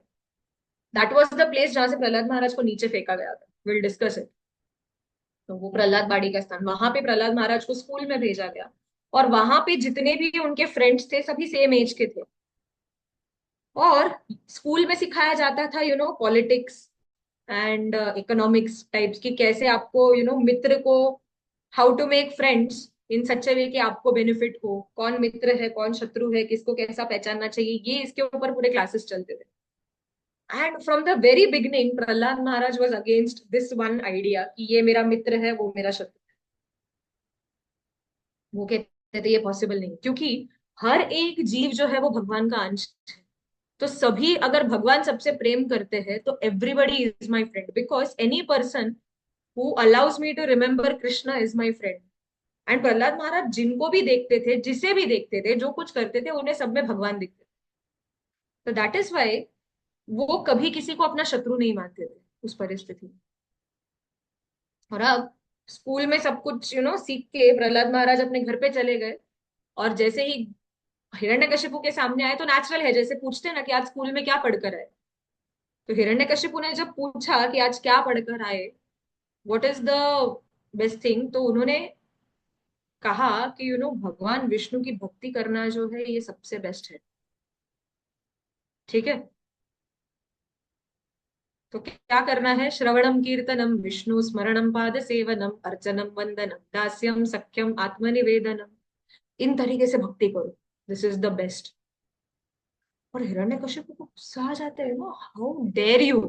दैट वॉज द प्लेस जहां से प्रहलाद महाराज को नीचे फेंका गया था। Will discuss it. तो वो प्रहलाद बाड़ी का स्थान, वहां पे प्रहलाद महाराज को स्कूल में भेजा गया। और वहां पे जितने भी उनके फ्रेंड्स थे सभी सेम एज के थे। और स्कूल में सिखाया जाता था पॉलिटिक्स एंड इकोनॉमिक्स टाइप्स की, कैसे आपको मित्र को, how to make friends in such a way कि आपको बेनिफिट हो, कौन मित्र है कौन शत्रु है, किसको कैसा पहचानना चाहिए, ये इसके ऊपर पूरे क्लासेस चलते थे। And from the very beginning Prahlad Maharaj was against this one idea कि ये मेरा मित्र है वो मेरा शत्रु है। वो कहते थे ये पॉसिबल नहीं, क्योंकि हर एक जीव जो है वो भगवान का अंश है। तो सभी अगर भगवान सबसे प्रेम करते हैं तो everybody is my friend, because any person who allows me to remember Krishna is my friend. And Prahlad Maharaj जिनको भी देखते थे, जिसे भी देखते थे, जो कुछ करते थे, उन्हें सब में भगवान दिखते थे। तो दैट इज वाई वो कभी किसी को अपना शत्रु नहीं मानते थे उस परिस्थिति में। और अब स्कूल में सब कुछ सीख के प्रहलाद महाराज अपने घर पे चले गए। और जैसे ही हिरण्यकशिपु के सामने आए तो नेचुरल है, जैसे पूछते हैं ना कि आज स्कूल में क्या पढ़कर आए। तो हिरण्यकशिपु ने जब पूछा कि आज क्या पढ़कर आए, what is the best thing, तो उन्होंने कहा कि भगवान विष्णु की भक्ति करना जो है ये सबसे बेस्ट है। ठीक है। तो क्या करना है? श्रवणम कीर्तनम विष्णु स्मरणम पाद सेवनम अर्चनम वंदनम दास्यम सख्यम आत्मनिवेदनम, इन तरीके से भक्ति करो, दिस इज द बेस्ट। और हिरण्यकशिपु को गुस्सा आ जाता है ना, हाउ डेयर यू,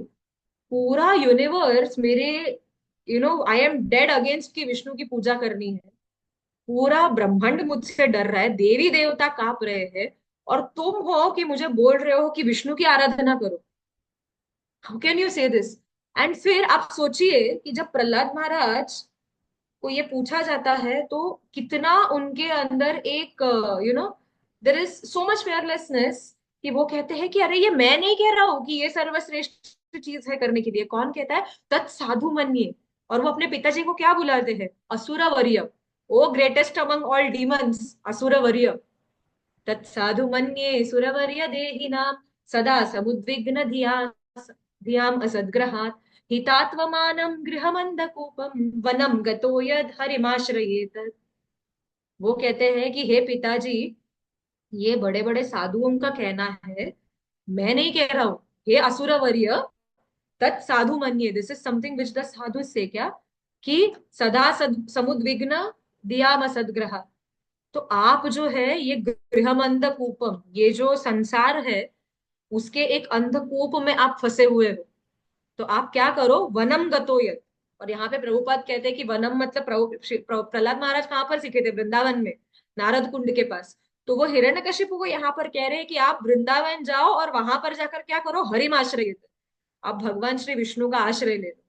पूरा यूनिवर्स मेरे, आई एम डेड अगेंस्ट की विष्णु की पूजा करनी है, पूरा ब्रह्मांड मुझसे डर रहा है, देवी देवता कांप रहे हैं, और तुम हो कि मुझे बोल रहे हो कि विष्णु की आराधना करो। हाउ कैन यू से दिस? एंड फिर आप सोचिए कि जब प्रहलाद महाराज को ये पूछा जाता है तो कितना उनके अंदर एक there is so much fearlessness, कि वो कहते हैं कि अरे ये मैं नहीं कह रहा हूं कि ये सर्वश्रेष्ठ चीज है करने के लिए, कौन कहता है? तत्साधु मन्ये। और वो अपने पिताजी को क्या बुलाते हैं? असुरवर्य। ओ ग्रेटेस्ट अमंग ऑल डीमंस, असुरवर्य। तत्साधु मन्ये सुरवर्य देहिनां सदा समुद्विग्न धिया धियाम असद्ग्रहात् हितात्वमानं गृहमन्धकूपं वनं गतो यद् हरिमाश्रयेत। वो कहते हैं कि हे पिताजी, ये बड़े बड़े साधुओं का कहना है, मैं नहीं कह रहा हूं। हे असुरवर्य, तत्साधु मन्ये, this is something which the sadhu say क्या, कि सदा समुद्विग्न दियाम असद्ग्रह। तो आप जो है ये गृहम अंधकूपम, ये जो संसार है उसके एक अंधकूप में आप फंसे हुए हो। तो आप क्या करो? वनम गतो यत। और यहाँ पे प्रभुपाद कहते हैं कि वनम मतलब प्रहलाद महाराज कहाँ पर सीखे थे? वृंदावन में, नारद कुंड के पास। तो वो हिरण्यकशिपु को यहाँ पर कह रहे हैं कि आप वृंदावन जाओ और वहां पर जाकर क्या करो? हरिम आश्रय, आप भगवान श्री विष्णु का आश्रय ले लो।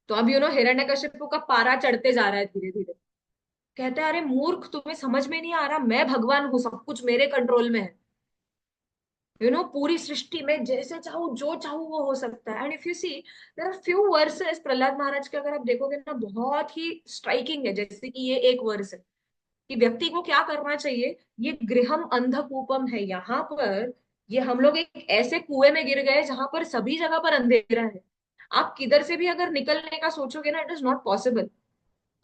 तो अब हिरण्यकशिपु का पारा चढ़ते जा रहा है धीरे धीरे। कहता है अरे मूर्ख, तुम्हें समझ में नहीं आ रहा, मैं भगवान हूँ, सब कुछ मेरे कंट्रोल में है। पूरी सृष्टि में जैसे चाहूँ जो चाहूँ वो हो सकता है। And if you see, there are few verses Prahlad Maharaj के, अगर आप देखोगे ना बहुत ही स्ट्राइकिंग है। जैसे कि ये एक वर्स है कि व्यक्ति को क्या करना चाहिए। ये गृहम अंधकूपम है, यहाँ पर ये हम लोग एक ऐसे कुएं में गिर गए जहां पर सभी जगह पर अंधेरा है। आप किधर से भी अगर निकलने का सोचोगे ना, इट इज नॉट पॉसिबल।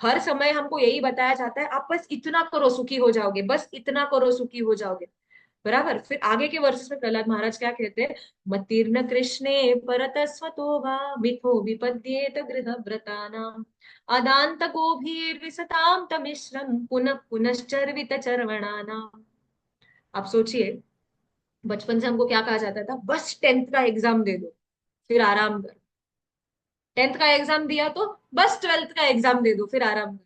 हर समय हमको यही बताया जाता है, आप बस इतना करो सुखी हो जाओगे, बस इतना करो सुखी हो जाओगे। बराबर। फिर आगे के वर्सेस में प्रहलाद महाराज क्या कहते हैं? मतीर्न कृष्णे परतस्वतो वा मिथो विपद्येत गृह व्रतानाम अदांत गोभीर्विसताम तमिश्रम पुनः पुनश्चर्वित चर्वणानाम। आप सोचिए, बचपन से हमको क्या कहा जाता था? बस टेंथ का एग्जाम दे दो फिर आराम कर। टेंथ का एग्जाम दिया तो बस ट्वेल्थ का एग्जाम दे दो फिर आराम कर।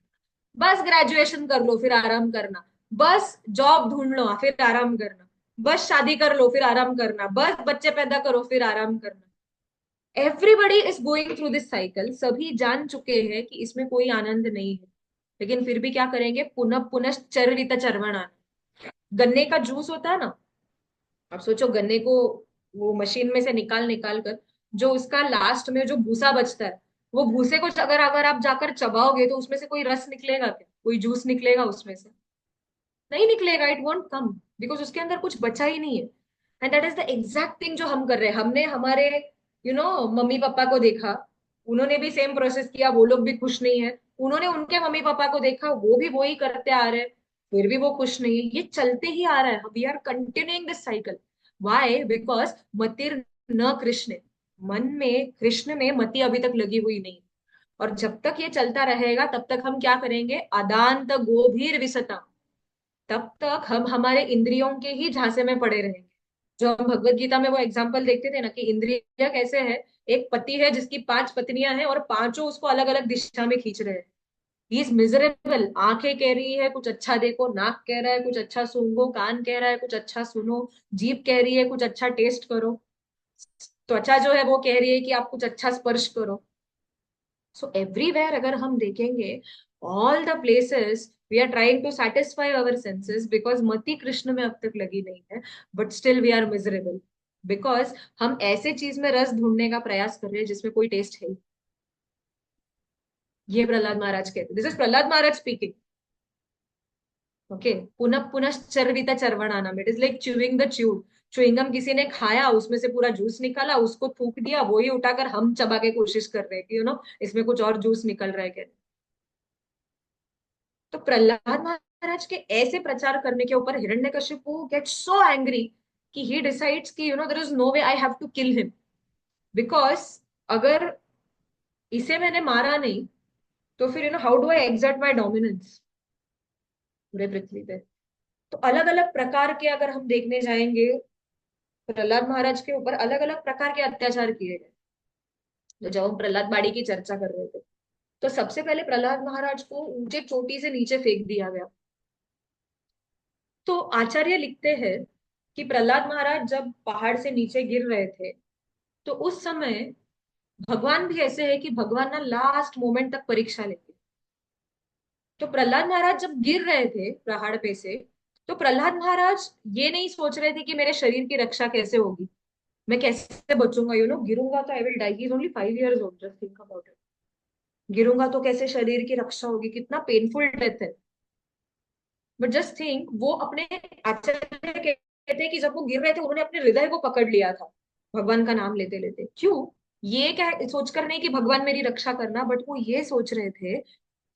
बस ग्रेजुएशन कर लो फिर आराम करना। बस जॉब ढूंढ लो फिर आराम करना। बस शादी कर लो फिर आराम करना। बस बच्चे पैदा करो फिर आराम करना। Everybody is going through this cycle, सभी जान चुके हैं कि इसमें कोई आनंद नहीं है। लेकिन फिर भी क्या करेंगे? पुनः पुनः चरवित चरवणा। गन्ने का जूस होता है ना, आप सोचो गन्ने को वो मशीन में से निकाल निकाल कर जो उसका लास्ट में जो भूसा बचता है, वो भूसे को अगर अगर आप जाकर चबाओगे तो उसमें से कोई रस निकलेगा क्या, कोई जूस निकलेगा उसमें से? नहीं निकलेगा, इट वॉन्ट कम, बिकॉज उसके अंदर कुछ बचा ही नहीं है। And that is the exact thing जो हम कर रहे हैं। हमने हमारे मम्मी पापा को देखा, उन्होंने भी सेम प्रोसेस किया, वो लोग भी खुश नहीं है। उन्होंने उनके मम्मी पापा को देखा, वो भी वही करते आ रहे हैं, फिर भी वो खुश नहीं है। ये चलते ही आ रहा है, we are continuing this cycle. Why? Because मतिर न कृष्ण, मन में, कृष्ण में मति अभी तक लगी हुई नहीं। और जब तक ये चलता रहेगा तब तक हम क्या करेंगे? अदांत गोभीर विसता, तब तक हम हमारे इंद्रियों के ही झांसे में पड़े रहेंगे। जो हम भगवत गीता में वो एग्जाम्पल देखते थे ना, कि इंद्रिय कैसे है, एक पति है जिसकी 5 पत्नियां हैं और पांचों उसको अलग अलग दिशा में खींच रहे हैं। He is miserable. आंखें कह रही है कुछ अच्छा देखो, नाक कह रहा है कुछ अच्छा सूंघो, कान कह रहा है कुछ अच्छा सुनो, जीभ कह रही है कुछ अच्छा टेस्ट करो, त्वचा जो है वो कह रही है कि आप कुछ अच्छा स्पर्श करो। सो एवरीवेयर अगर हम देखेंगे, all the places we are trying to satisfy our senses, because मति कृष्ण में अब तक लगी नहीं है, but still we are miserable. Because हम ऐसे चीज में रस ढूंढने का प्रयास कर रहे हैं जिसमें कोई टेस्ट है ही। ये प्रहलाद महाराज कहते, this is Prahlad Maharaj speaking. Okay, पुनः पुनः चरविता चरवणा नाम, it is like chewing the chewed. Chewing gum किसी ने खाया, उसमें से पूरा जूस निकाला, उसको थूक दिया, वही उठाकर हम चबा के कोशिश कर रहे हैं कि इसमें कुछ और जूस निकल रहा है क्या। तो प्रहलाद महाराज के ऐसे प्रचार करने के ऊपर हिरण्यकशिपु गेट्स सो एंग्री कि ही डिसाइड्स कि there is no way I have to kill him, because अगर इसे मैंने मारा नहीं तो फिर how do I exert my dominance पूरे पृथ्वी पे। तो अलग अलग प्रकार के अगर हम देखने जाएंगे, प्रहलाद महाराज के ऊपर अलग अलग प्रकार के अत्याचार किए गए। तो जब हम प्रहलाद बाड़ी की चर्चा कर रहे थे, तो सबसे पहले प्रहलाद महाराज को ऊंचे चोटी से नीचे फेंक दिया गया। तो आचार्य लिखते हैं कि प्रहलाद महाराज जब पहाड़ से नीचे गिर रहे थे, तो उस समय भगवान भी ऐसे है कि भगवान ना लास्ट मोमेंट तक परीक्षा लेते। तो प्रहलाद महाराज जब गिर रहे थे पहाड़ पे से, तो प्रहलाद महाराज ये नहीं सोच रहे थे कि मेरे शरीर की रक्षा कैसे होगी, मैं कैसे बचूंगा, गिरूंगा तो I will die. He is only 5 years old, just think about it. गिरूंगा तो कैसे शरीर की रक्षा होगी, कितना पेनफुल डेथ है। बट जस्ट थिंक, वो अपने आचार्य कहते हैं कि जब वो गिर रहे थे उन्होंने अपने हृदय को पकड़ लिया था, भगवान का नाम लेते लेते। क्यों? ये क्या सोचकर नहीं कि भगवान मेरी रक्षा करना, बट वो ये सोच रहे थे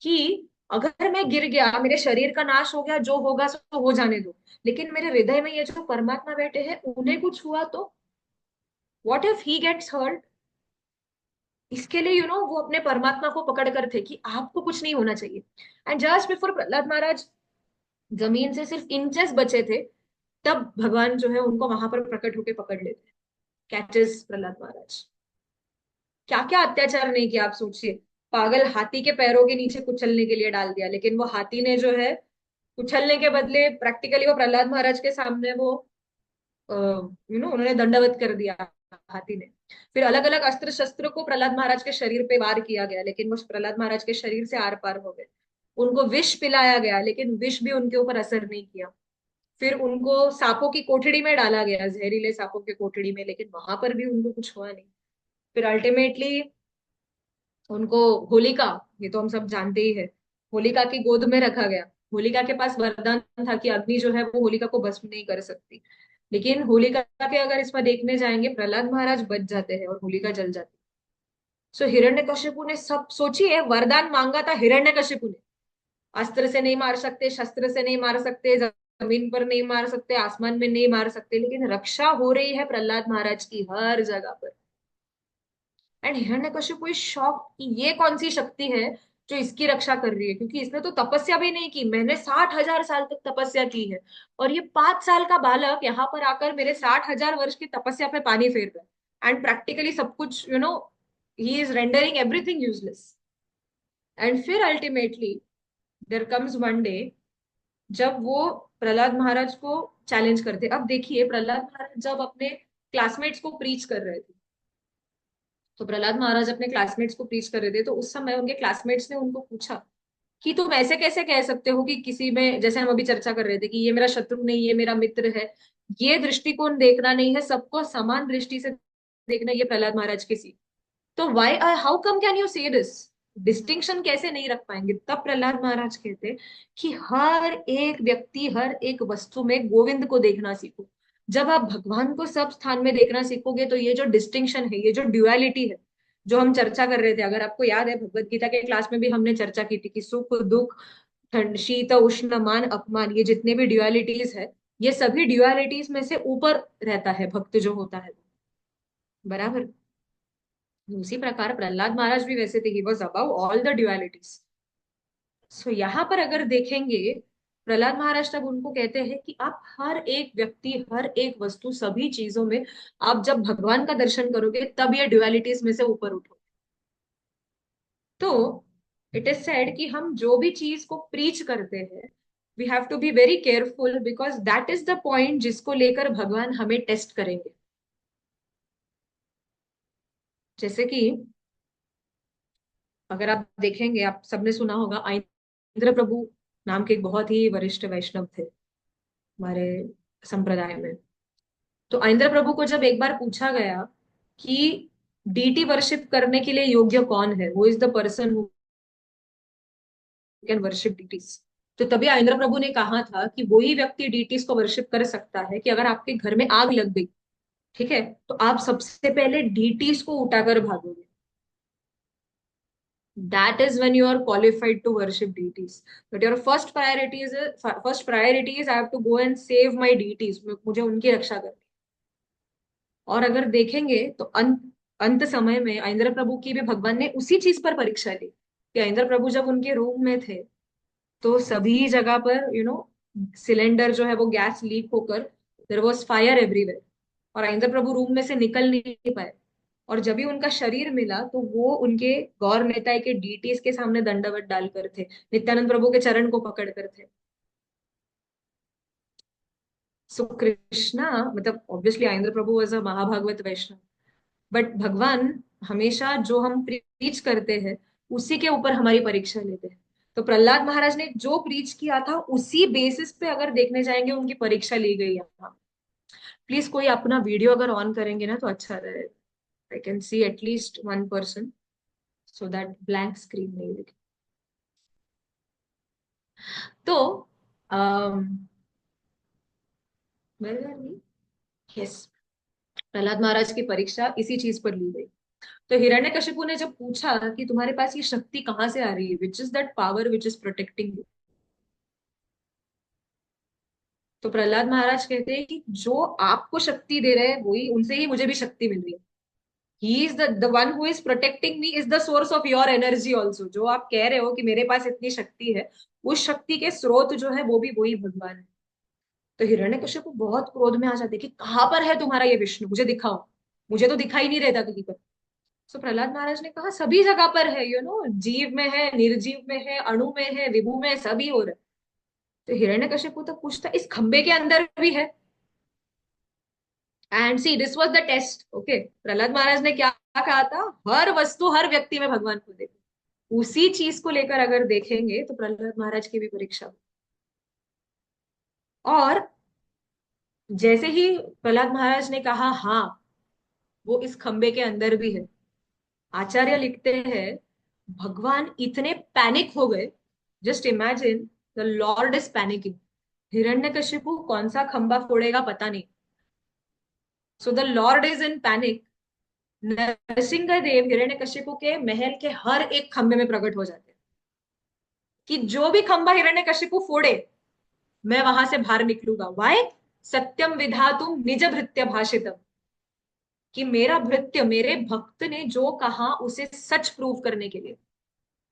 कि अगर मैं गिर गया, मेरे शरीर का नाश हो गया, जो होगा सो हो जाने दो, लेकिन मेरे हृदय में ये जो परमात्मा बैठे हैं उन्हें कुछ हुआ तो, what if he gets hurt. इसके लिए वो अपने परमात्मा को पकड़ कर थे कि आपको कुछ नहीं होना चाहिए। एंड जस्ट बिफोर प्रहलाद महाराज जमीन से सिर्फ इंचेस बचे थे, तब भगवान जो है उनको वहां पर प्रकट होकर पकड़ लेते हैं, कैचेस प्रहलाद महाराज। क्या क्या अत्याचार नहीं किया आप सोचिए। पागल हाथी के पैरों के नीचे कुचलने के लिए डाल दिया, लेकिन वो हाथी ने जो है कुचलने के बदले प्रैक्टिकली वो प्रहलाद महाराज के सामने वो उन्होंने दंडवत कर दिया, हाथी ने। फिर अलग अलग अस्त्र शस्त्र को प्रहलाद महाराज के शरीर पे वार किया गया, लेकिन वो प्रहलाद महाराज के शरीर से आर पार हो गए। उनको विष पिलाया गया, लेकिन विष भी उनके ऊपर असर नहीं किया। फिर उनको सांपों की कोठड़ी में डाला गया, जहरीले सांपों की कोठड़ी में, लेकिन वहां पर भी उनको कुछ हुआ नहीं। फिर अल्टीमेटली उनको होलिका, ये तो हम सब जानते ही है, होलिका की गोद में रखा गया। होलिका के पास वरदान था कि अग्नि जो है वो होलिका को भस्म नहीं कर सकती, लेकिन होलिका के अगर इसमें देखने जाएंगे, प्रहलाद महाराज बच जाते हैं और होलिका जल जाती है। सो हिरण्यकशिपु ने, सब सोचिए, वरदान मांगा था हिरण्यकशिपु ने। अस्त्र से नहीं मार सकते, शस्त्र से नहीं मार सकते, जमीन पर नहीं मार सकते, आसमान में नहीं मार सकते, लेकिन रक्षा हो रही है प्रहलाद महाराज की हर जगह पर। एंड हिरण्यकशिपु इज शॉक कि ये कौन सी शक्ति है जो इसकी रक्षा कर रही है, क्योंकि इसने तो तपस्या भी नहीं की, मैंने 60,000 साल तक तपस्या की है, और ये 5 साल का बालक यहाँ पर आकर मेरे 60,000 वर्ष की तपस्या पे पानी फेर रहा है, एंड प्रैक्टिकली सब कुछ he is rendering everything useless. And फिर ultimately there comes one day जब वो प्रहलाद महाराज को चैलेंज करते। अब देखिए, प्रहलाद महाराज जब अपने क्लासमेट्स को प्रीच कर रहे थे, तो प्रहलाद महाराज अपने क्लासमेट्स को प्रीच कर रहे थे, तो उस समय उनके क्लासमेट्स ने उनको पूछा कि तुम ऐसे कैसे कह सकते हो कि किसी में, जैसे हम अभी चर्चा कर रहे थे कि ये मेरा शत्रु नहीं, ये मेरा मित्र है, ये दृष्टिकोण देखना नहीं है, सबको समान दृष्टि से देखना, ये प्रहलाद महाराज की सीख। तो why how come can you से दिस, डिस्टिंक्शन कैसे नहीं रख पाएंगे? तब प्रहलाद महाराज कहते कि हर एक व्यक्ति, हर एक वस्तु में गोविंद को देखना सीखो। जब आप भगवान को सब स्थान में देखना सीखोगे तो ये जो डिस्टिंक्शन है, ये जो ड्युअलिटी है, जो हम चर्चा कर रहे थे, अगर आपको याद है भगवत गीता के क्लास में भी हमने चर्चा की थी कि सुख दुख, ठंड शीत उष्ण मान अपमान, ये जितने भी ड्युअलिटीज है, ये सभी ड्युअलिटीज में से ऊपर रहता है भक्त जो होता है, बराबर। उसी प्रकार प्रहलाद महाराज भी वैसे थे, he was above all the dualities. So यहाँ पर अगर देखेंगे, प्रहलाद महाराज तब उनको कहते हैं कि आप हर एक व्यक्ति, हर एक वस्तु, सभी चीजों में आप जब भगवान का दर्शन करोगे तब ये ड्युअलिटीज में से ऊपर उठो। तो इट इज सेड कि हम जो भी चीज को प्रीच करते हैं, we have to be very careful, because that is the point जिसको लेकर भगवान हमें टेस्ट करेंगे। जैसे कि अगर आप देखेंगे, आप सबने सुना होगा, इंद्र प्रभु नाम के एक बहुत ही वरिष्ठ वैष्णव थे हमारे संप्रदाय में। तो इंद्र प्रभु को जब एक बार पूछा गया कि डीटी वर्शिप करने के लिए योग्य कौन है, वो is the person who can worship deities, तो तभी इंद्र प्रभु ने कहा था कि वही व्यक्ति डीटीज को वर्शिप कर सकता है कि अगर आपके घर में आग लग गई, ठीक है, तो आप सबसे पहले डीटीज को उठाकर भागोगे। That is when you are qualified to worship deities. But your first priority is I have to go and save my deities. मुझे उनकी रक्षा करनी। और अगर देखेंगे तो अंत समय में इंद्र प्रभु की भी भगवान ने उसी चीज पर परीक्षा ली कि इंद्र प्रभु जब उनके रूम में थे तो सभी जगह पर सिलेंडर जो है वो गैस लीक होकर देयर वाज फायर एवरीवेयर, और इंद्र प्रभु रूम में से निकल नहीं पाए। और जब भी उनका शरीर मिला तो वो उनके गौर नेता के डीटीज के सामने दंडवत डालकर थे, नित्यानंद प्रभु के चरण को पकड़ कर थे। सो कृष्णा, मतलब obviously Indra Prabhu was a महाभागवत वैष्णव, बट भगवान हमेशा जो हम प्रीच करते हैं उसी के ऊपर हमारी परीक्षा लेते हैं। तो प्रहलाद महाराज ने जो प्रीच किया था उसी बेसिस पे अगर देखने जाएंगे उनकी परीक्षा ली गई यहाँ। प्लीज कोई अपना वीडियो अगर ऑन करेंगे ना तो अच्छा रहेगा। I can see at least one person, so that blank screen नहीं दिखे। तो यस, प्रहलाद महाराज की परीक्षा इसी चीज पर ली गई। तो हिरण्यकशिपु ने जब पूछा कि तुम्हारे पास ये शक्ति कहाँ से आ रही है, which is that power which is protecting you, तो प्रहलाद महाराज कहते हैं कि जो आपको शक्ति दे रहे हैं वही, उनसे ही मुझे भी शक्ति मिल रही है। ही is the one who is protecting me is the source of your energy also. जो आप कह रहे हो कि मेरे पास इतनी शक्ति है, उस शक्ति के स्रोत जो है वो भी वही भगवान है। तो हिरण्यकशिपु बहुत क्रोध में आ जाते कि कहाँ पर है तुम्हारा ये विष्णु, मुझे दिखाओ, मुझे तो दिखाई नहीं रहता कहीं पर। सो प्रहलाद महाराज ने कहा सभी जगह पर है, जीव में है, निर्जीव में है, अणु में है, विभू में है, सभी हो रहा है। तो हिरण्यकशिपु तो पूछता इस खंबे के अंदर भी है। And see this was the test, okay. Prahlad Maharaj ने क्या कहा था, हर वस्तु, हर व्यक्ति में भगवान को देखो। उसी चीज को लेकर अगर देखेंगे तो प्रहलाद महाराज की भी परीक्षा हुई। और जैसे ही प्रहलाद महाराज ने कहा हाँ वो इस खंबे के अंदर भी है, आचार्य लिखते हैं भगवान इतने पैनिक हो गए। Just imagine the lord is panicking, Hiranyakashipu कौन सा खंबा फोड़ेगा पता नहीं। So the lord is in panic. Narasimha Dev Hiranyakashipu के महल के हर एक खंबे में प्रकट हो जाते हैं कि जो भी खंबा हिरण्यकशिपु फोड़े मैं वहां से बाहर निकलूंगा। वाई? सत्यम विधातुम निज भृत्य भाषितम, कि मेरा भृत्य, मेरे भक्त ने जो कहा उसे सच प्रूव करने के लिए।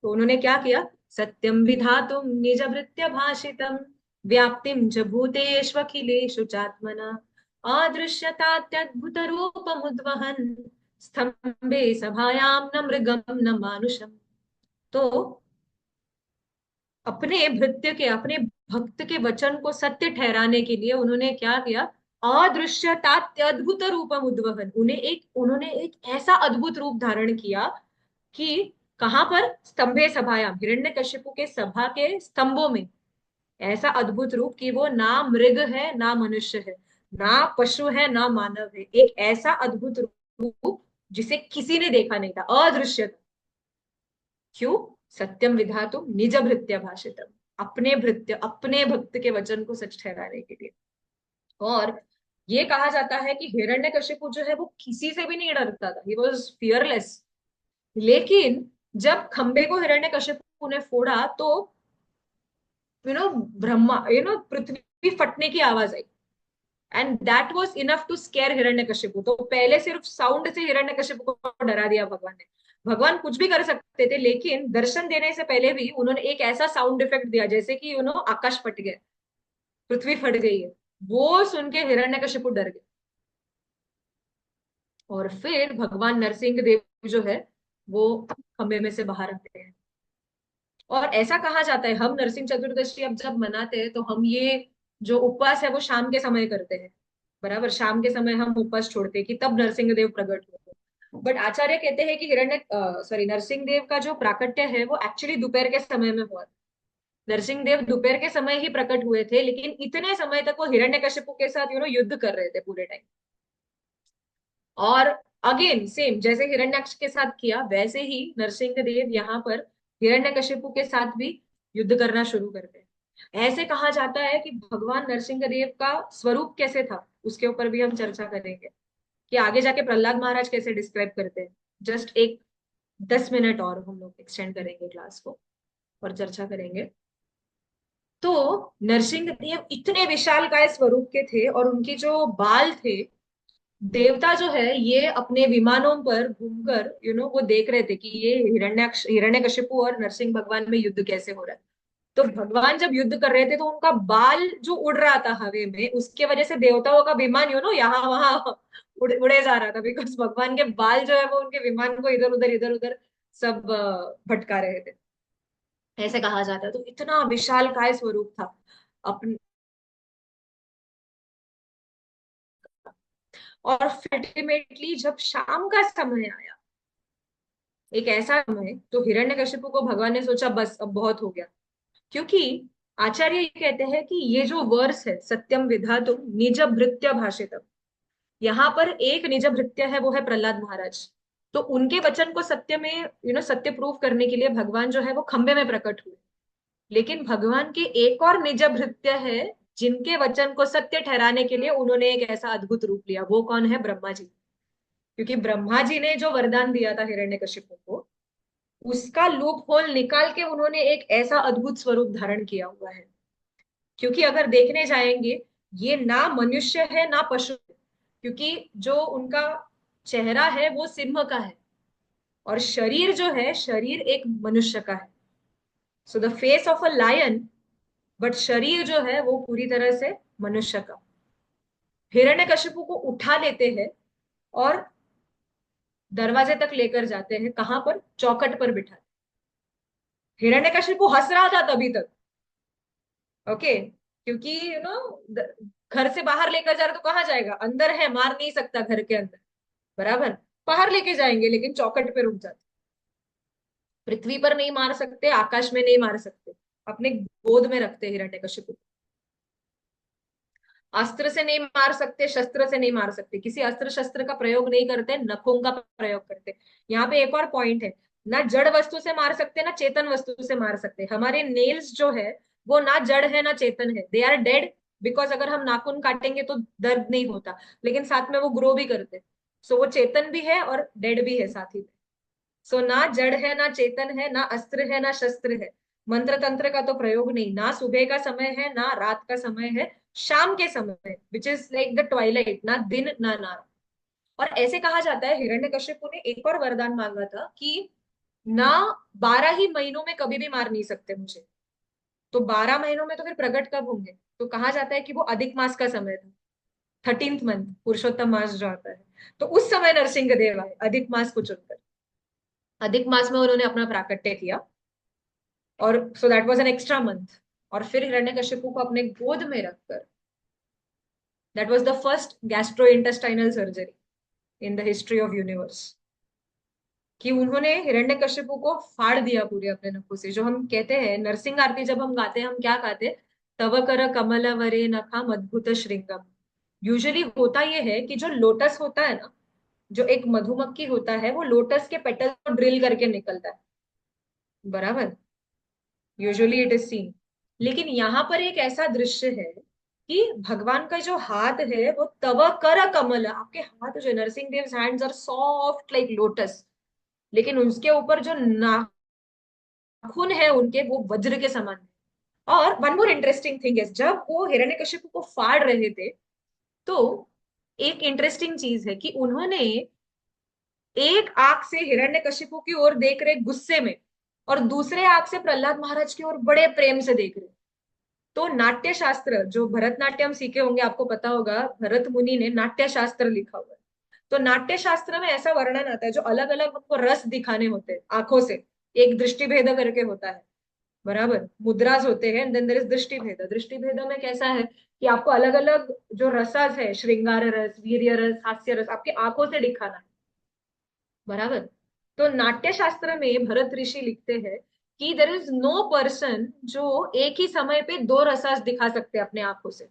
तो उन्होंने क्या किया, सत्यम विधातुम निज भृत्य भाषितम व्याप्तिम च भूतेष्वखिलेषु चात्मना अदृश्यतात्यद्भुत रूपमुद्वहन् स्तंभे सभायाम न मृगम न मानुषम। तो अपने भृत्य के, अपने भक्त के वचन को सत्य ठहराने के लिए उन्होंने क्या किया, अदृश्यतात्यद्भुत रूपम उद्वहन, उन्होंने एक ऐसा अद्भुत रूप धारण किया कि कहां पर, स्तंभे सभायाम, हिरण्यकशिपु के सभा के स्तंभों में। ऐसा अद्भुत रूप कि वो ना मृग है ना मनुष्य है, ना पशु है ना मानव है, एक ऐसा अद्भुत रूप जिसे किसी ने देखा नहीं था, अदृश्य था। क्यों? सत्यम विधातुम निज भृत्य भाषितम, अपने भृत्य अपने भक्त के वचन को सच ठहराने के लिए। और ये कहा जाता है कि हिरण्यकशिपु जो है वो किसी से भी नहीं डरता था, ही वॉज फियरलेस। लेकिन जब खंबे को हिरण्यकशिपु ने फोड़ा तो ब्रह्मा पृथ्वी फटने की आवाज आई। And that was enough to scare Hiranyakashipu. तो पहले सिर्फ साउंड से हिरण्यकशिपु को डरा दिया भगवान ने। भगवान कुछ भी कर सकते थे, लेकिन दर्शन देने से पहले भी उन्होंने एक ऐसा साउंड इफेक्ट दिया जैसे कि आकाश फट गया, पृथ्वी फट गई है। वो सुन के हिरण्यकशिपु डर गए। और फिर भगवान नरसिंह देव जो है वो खंबे में से बाहर आते हैं। और ऐसा कहा जाता है, हम नरसिंह चतुर्दशी अब जब मनाते हैं तो हम ये जो उपवास है वो शाम के समय करते हैं। बराबर, शाम के समय हम उपवास छोड़ते हैं कि तब नरसिंह देव प्रकट हुए। बट आचार्य कहते हैं कि नरसिंह देव का जो प्राकट्य है वो एक्चुअली दोपहर के समय में हुआ। नरसिंह देव दोपहर के समय ही प्रकट हुए थे, लेकिन इतने समय तक वो हिरण्यकशिपु के साथ युद्ध कर रहे थे पूरे टाइम। और अगेन सेम जैसे हिरण्यक्ष के साथ किया, वैसे ही नरसिंह देव यहाँ पर हिरण्यकशिपु के साथ भी युद्ध करना शुरू करते हैं। ऐसे कहा जाता है कि भगवान नरसिंह देव का स्वरूप कैसे था उसके ऊपर भी हम चर्चा करेंगे, कि आगे जाके प्रहलाद महाराज कैसे डिस्क्राइब करते हैं। जस्ट एक 10 मिनट और हम लोग एक्सटेंड करेंगे क्लास को और चर्चा करेंगे। तो नरसिंह देव इतने विशालकाय स्वरूप के थे, और उनके जो बाल थे, देवता जो है ये अपने विमानों पर घूमकर वो देख रहे थे कि ये हिरण्यकशिपु और नरसिंह भगवान में युद्ध कैसे हो रहा है। तो भगवान जब युद्ध कर रहे थे तो उनका बाल जो उड़ रहा था हवा में, उसके वजह से देवताओं का विमान यहाँ वहां उड़े जा रहा था, बिकॉज भगवान के बाल जो है वो उनके विमान को इधर उधर सब भटका रहे थे। ऐसे कहा जाता है। तो इतना विशाल काय स्वरूप था अपन। और अल्टीमेटली जब शाम का समय आया, एक ऐसा समय, तो हिरण्यकशिपु को भगवान ने सोचा बस अब बहुत हो गया। क्योंकि आचार्य ये कहते हैं कि ये जो वर्स है, सत्यम विधातुम निज भृत्य भाषितम, यहाँ पर एक निज भृत्य है, वो है प्रहलाद महाराज। तो उनके वचन को सत्य में सत्य प्रूव करने के लिए भगवान जो है वो खंबे में प्रकट हुए। लेकिन भगवान के एक और निज भृत्य है जिनके वचन को सत्य ठहराने के लिए उन्होंने एक ऐसा अद्भुत रूप लिया। वो कौन है? ब्रह्मा जी। क्योंकि ब्रह्मा जी ने जो वरदान दिया था हिरण्यकशिपु को, उसका लूप होल निकाल के उन्होंने एक ऐसा अद्भुत स्वरूप धारण किया हुआ है। क्योंकि अगर देखने जाएंगे, ये ना मनुष्य है ना पशु है। क्योंकि जो उनका चेहरा है वो सिंह का है, और शरीर जो है, शरीर एक मनुष्य का है। So the face of a lion, but शरीर जो है वो पूरी तरह से मनुष्य का। हिरण्यकशिपु को उठा लेते हैं और दरवाजे तक लेकर जाते हैं। कहां पर? चौखट पर बिठा। हिरण्यकशिपु हंस रहा था तभी तक। ओके, क्योंकि घर से बाहर लेकर जा रहे तो कहाँ जाएगा? अंदर है, मार नहीं सकता घर के अंदर। बराबर, बाहर लेके जाएंगे लेकिन चौखट पे रुक जाते। पृथ्वी पर नहीं मार सकते, आकाश में नहीं मार सकते, अपने गोद में रखते हिरण्यकशिपु। अस्त्र से नहीं मार सकते, शस्त्र से नहीं मार सकते, किसी अस्त्र शस्त्र का प्रयोग नहीं करते, नखों का प्रयोग करते। यहाँ पे एक और पॉइंट है, ना जड़ वस्तु से मार सकते ना चेतन वस्तु से मार सकते। हमारे नेल्स जो है वो ना जड़ है ना चेतन है, दे आर डेड। बिकॉज अगर हम नाखून काटेंगे तो दर्द नहीं होता, लेकिन साथ में वो ग्रो भी करते। सो वो चेतन भी है और डेड भी है साथ ही में। सो ना जड़ है ना चेतन है, ना अस्त्र है ना शस्त्र है। मंत्र तंत्र का तो प्रयोग नहीं, ना सुबह का समय है ना रात का समय है, शाम के समय, which is like the Twilight, ना दिन ना रात। और ऐसे कहा जाता है हिरण्यकशिपु ने एक और वरदान मांगा था कि ना 12 ही महीनों में कभी भी मार नहीं सकते मुझे। तो 12 महीनों में तो फिर प्रकट कब होंगे? तो कहा जाता है कि वो अधिक मास का समय था, 13th मंथ, पुरुषोत्तम मास जो आता है। तो उस समय नरसिंह देव आए अधिक मास को चुनकर। अधिक मास में उन्होंने अपना प्राकट्य किया, और so that was an extra month. और फिर हिरण्यकशिपु को अपने गोद में रखकर, that was the first gastro intestinal surgery in the history of universe, कि उन्होंने हिरण्यकशिपु को फाड़ दिया पूरे अपने नखों से। जो हम कहते हैं नरसिंह आरती जब हम गाते हैं, हम क्या गाते हैं? तव कर कमल वरे नखा अद्भुत श्रृंगम। यूजुअली होता यह है कि जो लोटस होता है ना, जो एक मधुमक्खी होता है वो लोटस के पेटल को ड्रिल करके निकलता है, बराबर, यूजुअली इट इज सीन। लेकिन यहाँ पर एक ऐसा दृश्य है कि भगवान का जो हाथ है वो तव कर कमल, आपके हाथ जो Narasimha Dev hands are soft like lotus, लेकिन उसके ऊपर जो नाखून है उनके वो वज्र के समान है। और वन मोर इंटरेस्टिंग थिंग है, जब वो हिरण्यकशिपु को फाड़ रहे थे तो एक इंटरेस्टिंग चीज है कि उन्होंने एक आंख से हिरण्यकशिपु की ओर देख रहे गुस्से में, और दूसरे आंख से प्रहलाद महाराज की ओर बड़े प्रेम से देख रहे। तो नाट्य शास्त्र, जो भरतनाट्यम सीखे होंगे आपको पता होगा, भरत मुनि ने नाट्य शास्त्र लिखा हुआ है। तो नाट्य शास्त्र में ऐसा वर्णन आता है, जो अलग अलग उनको रस दिखाने होते हैं आंखों से, एक दृष्टि भेद करके होता है, बराबर, मुद्राज होते हैं, देन देयर इज दृष्टि भेद। दृष्टि भेद में कैसा है कि आपको अलग अलग जो रसस है, श्रृंगार रस, वीर्य रस, हास्य रस, आपकी आंखों से दिखाना है, बराबर। तो नाट्य शास्त्र में भरत ऋषि लिखते हैं कि देर इज नो पर्सन जो एक ही समय पे दो रसास दिखा सकते अपने आंखों से।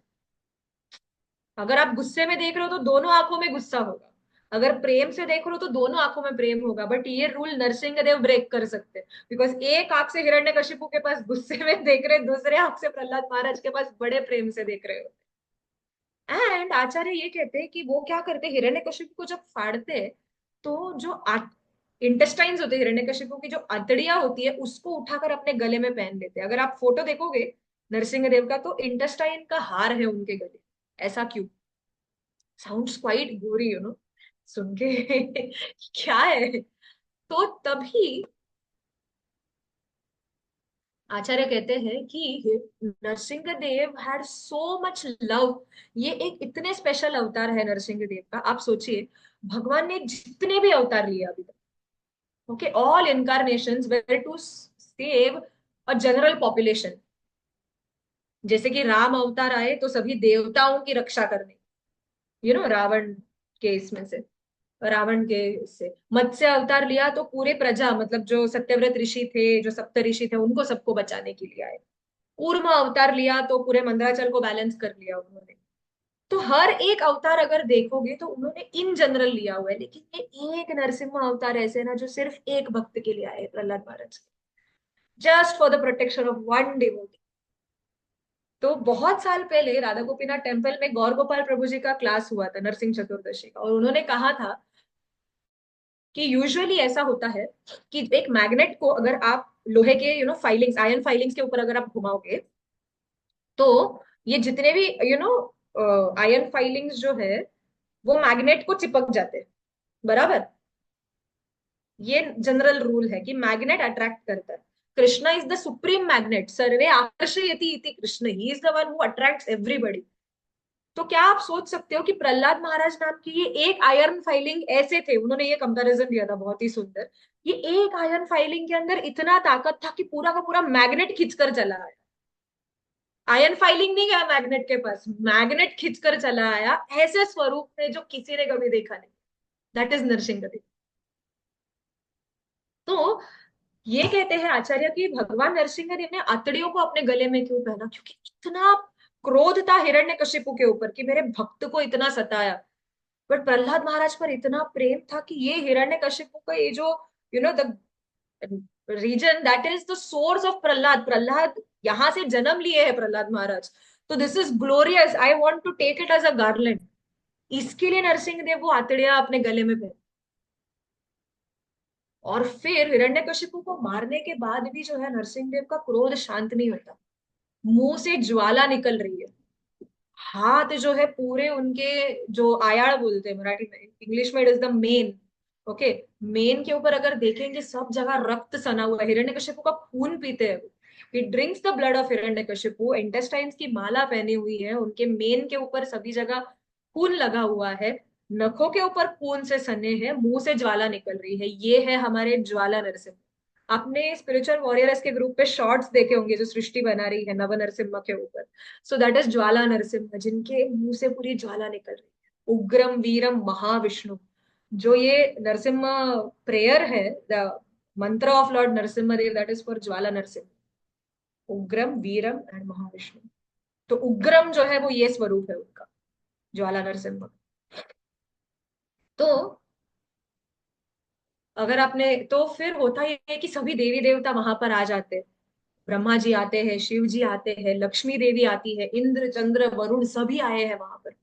अगर आप गुस्से में देख रहे हो तो दोनों आंखों में गुस्सा होगा, अगर प्रेम से देख रहे हो तो दोनों आंखों में प्रेम होगा, बट ये रूल नरसिंह देव ब्रेक कर सकते हैं, बिकॉज एक आंख से हिरण्यकशिपु के पास गुस्से में देख रहे, दूसरे आंख से प्रहलाद महाराज के पास बड़े प्रेम से देख रहे हो। एंड आचार्य ये कहते हैं कि वो क्या करते, हिरण्यकशिपु को जब फाड़ते तो जो इंटेस्टाइन्स होते हैं, हिरण्यकशिपु की जो आंतड़ियां होती है उसको उठाकर अपने गले में पहन लेते हैं। अगर आप फोटो देखोगे नरसिंह देव का तो इंटेस्टाइन का हार है उनके गले। ऐसा क्यों? साउंड्स क्वाइट गोरी, सुन के क्या है। तो तभी आचार्य कहते हैं कि Narsingh Dev had so much love. ये एक इतने स्पेशल अवतार है नरसिंह देव का, आप सोचिए, भगवान ने जितने भी अवतार लिए अभी तक, okay, all incarnations were to save a general population. जैसे कि राम अवतार आए तो सभी देवताओं की रक्षा करने, रावण के इसमें से, रावण के इससे। मत्स्य अवतार लिया तो पूरे प्रजा, मतलब जो सत्यव्रत ऋषि थे, जो सप्त ऋषि थे, उनको सबको बचाने के लिए आए। कूर्म अवतार लिया तो पूरे मंदराचल को बैलेंस कर लिया उन्होंने। तो हर एक अवतार अगर देखोगे तो उन्होंने इन जनरल लिया हुआ है, लेकिन ये एक नरसिम्हा अवतार ऐसे ना जो सिर्फ एक भक्त के लिए आए, Prahlad Maharaj, just for the protection of one devotee. तो बहुत साल पहले राधा गोपीनाथ टेम्पल में गौर गोपाल प्रभु जी का क्लास हुआ था नरसिंह चतुर्दशी का, और उन्होंने कहा था कि यूजुअली ऐसा होता है कि एक मैग्नेट को अगर आप लोहे के फाइलिंग्स, आयरन फाइलिंग्स के ऊपर अगर आप घुमाओगे तो ये जितने भी आयरन फाइलिंग्स जो है वो मैग्नेट को चिपक जाते हैं, बराबर। ये जनरल रूल है कि मैग्नेट अट्रैक्ट करता है। Krishna is the supreme magnet, सर्वे आकर्षयति इति Krishna, he is the one who attracts everybody. तो क्या आप सोच सकते हो कि प्रहलाद महाराज नाम की ये एक आयरन फाइलिंग ऐसे थे, उन्होंने ये कंपैरिजन दिया था बहुत ही सुंदर, ये एक आयरन फाइलिंग के अंदर इतना ताकत था कि पूरा का पूरा मैग्नेट खींचकर चला आया। आयरन फाइलिंग नहीं गया मैग्नेट के पास, मैग्नेट खींचकर चला आया, ऐसे स्वरूप में जो किसी ने कभी देखा नहीं। That is Narasimhadev. तो ये कहते हैं आचार्य कि भगवान नरसिंह देव ने आतड़ियों को अपने गले में क्यों पहना, क्योंकि इतना क्रोध था हिरण्यकशिपु के ऊपर कि मेरे भक्त को इतना सताया। बट प्रहलाद महाराज पर इतना प्रेम था कि ये हिरण्यकशिपु का ये जो the reason that is the source of Prahlad, Prahlad यहां से जन्म लिए है प्रहलाद महाराज, तो this is glorious, I want to take it as a garland. इसके लिए नरसिंह देव वो आतड़िया अपने गले में पहने। और फिर हिरण्यकशिपु को मारने के बाद भी जो है नरसिंह देव का क्रोध शांत नहीं होता, मुंह से ज्वाला निकल रही है, हाथ जो है पूरे उनके, जो आयाड़ बोलते हैं मराठी में, इंग्लिश में it is the main, okay, main के ऊपर अगर देखेंगे सब जगह रक्त सना हुआ है, हिरण्यकशिपु का खून पीते हैं। ही drinks the blood of Hiranyakashipu, intestines की माला पहनी हुई है, उनके मेन के ऊपर सभी जगह खून लगा हुआ है, नखों के ऊपर खून से सने हैं, मुंह से ज्वाला निकल रही है। ये है हमारे ज्वाला नरसिंह। आपने स्पिरिचुअल वॉरियर्स के ग्रुप पे शॉर्ट्स देखे होंगे जो सृष्टि बना रही है नव नरसिम्हा के ऊपर, सो दैट इज ज्वाला नरसिम्हा, जिनके मुंह से पूरी ज्वाला निकल रही है। उग्रम वीरम महाविष्णु, जो ये नरसिम्हा प्रेयर है, the mantra of lord Narasimha Dev, that is for ज्वाला नरसिम्हा, उग्रम वीरम एंड महाविष्णु। तो उग्रम जो है वो ये स्वरूप है उनका, ज्वाला नरसिम्हा। तो अगर आपने तो फिर होता ये है कि सभी देवी देवता वहां पर आ जाते हैं। ब्रह्मा जी आते हैं, शिव जी आते हैं, लक्ष्मी देवी आती है, इंद्र चंद्र वरुण सभी आए हैं वहां पर।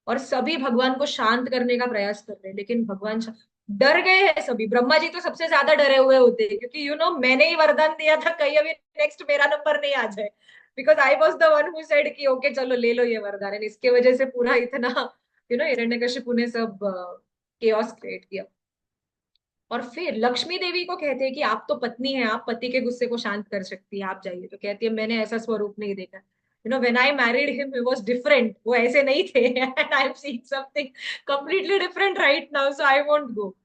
और सभी भगवान को शांत करने का प्रयास कर रहे हैं, लेकिन भगवान डर गए हैं सभी। ब्रह्मा जी तो सबसे ज्यादा डरे हुए होते हैं, क्योंकि मैंने ही वरदान दिया था कहीं अभी नेक्स्ट मेरा नंबर नहीं आ जाए। Because I was the one who said कि ओके चलो ले लो ये वरदान, एंड इसके वजह से पूरा इतना हिरण्यकशिपु ने सब केओस क्रिएट किया। और फिर लक्ष्मी देवी को कहते हैं कि आप तो पत्नी है, आप पति के गुस्से को शांत कर सकती है, आप जाइए। तो कहती है मैंने ऐसा स्वरूप नहीं देखा। When I married him he was different, वो ऐसे नहीं थे and I am seeing something completely different right now, so I won't go.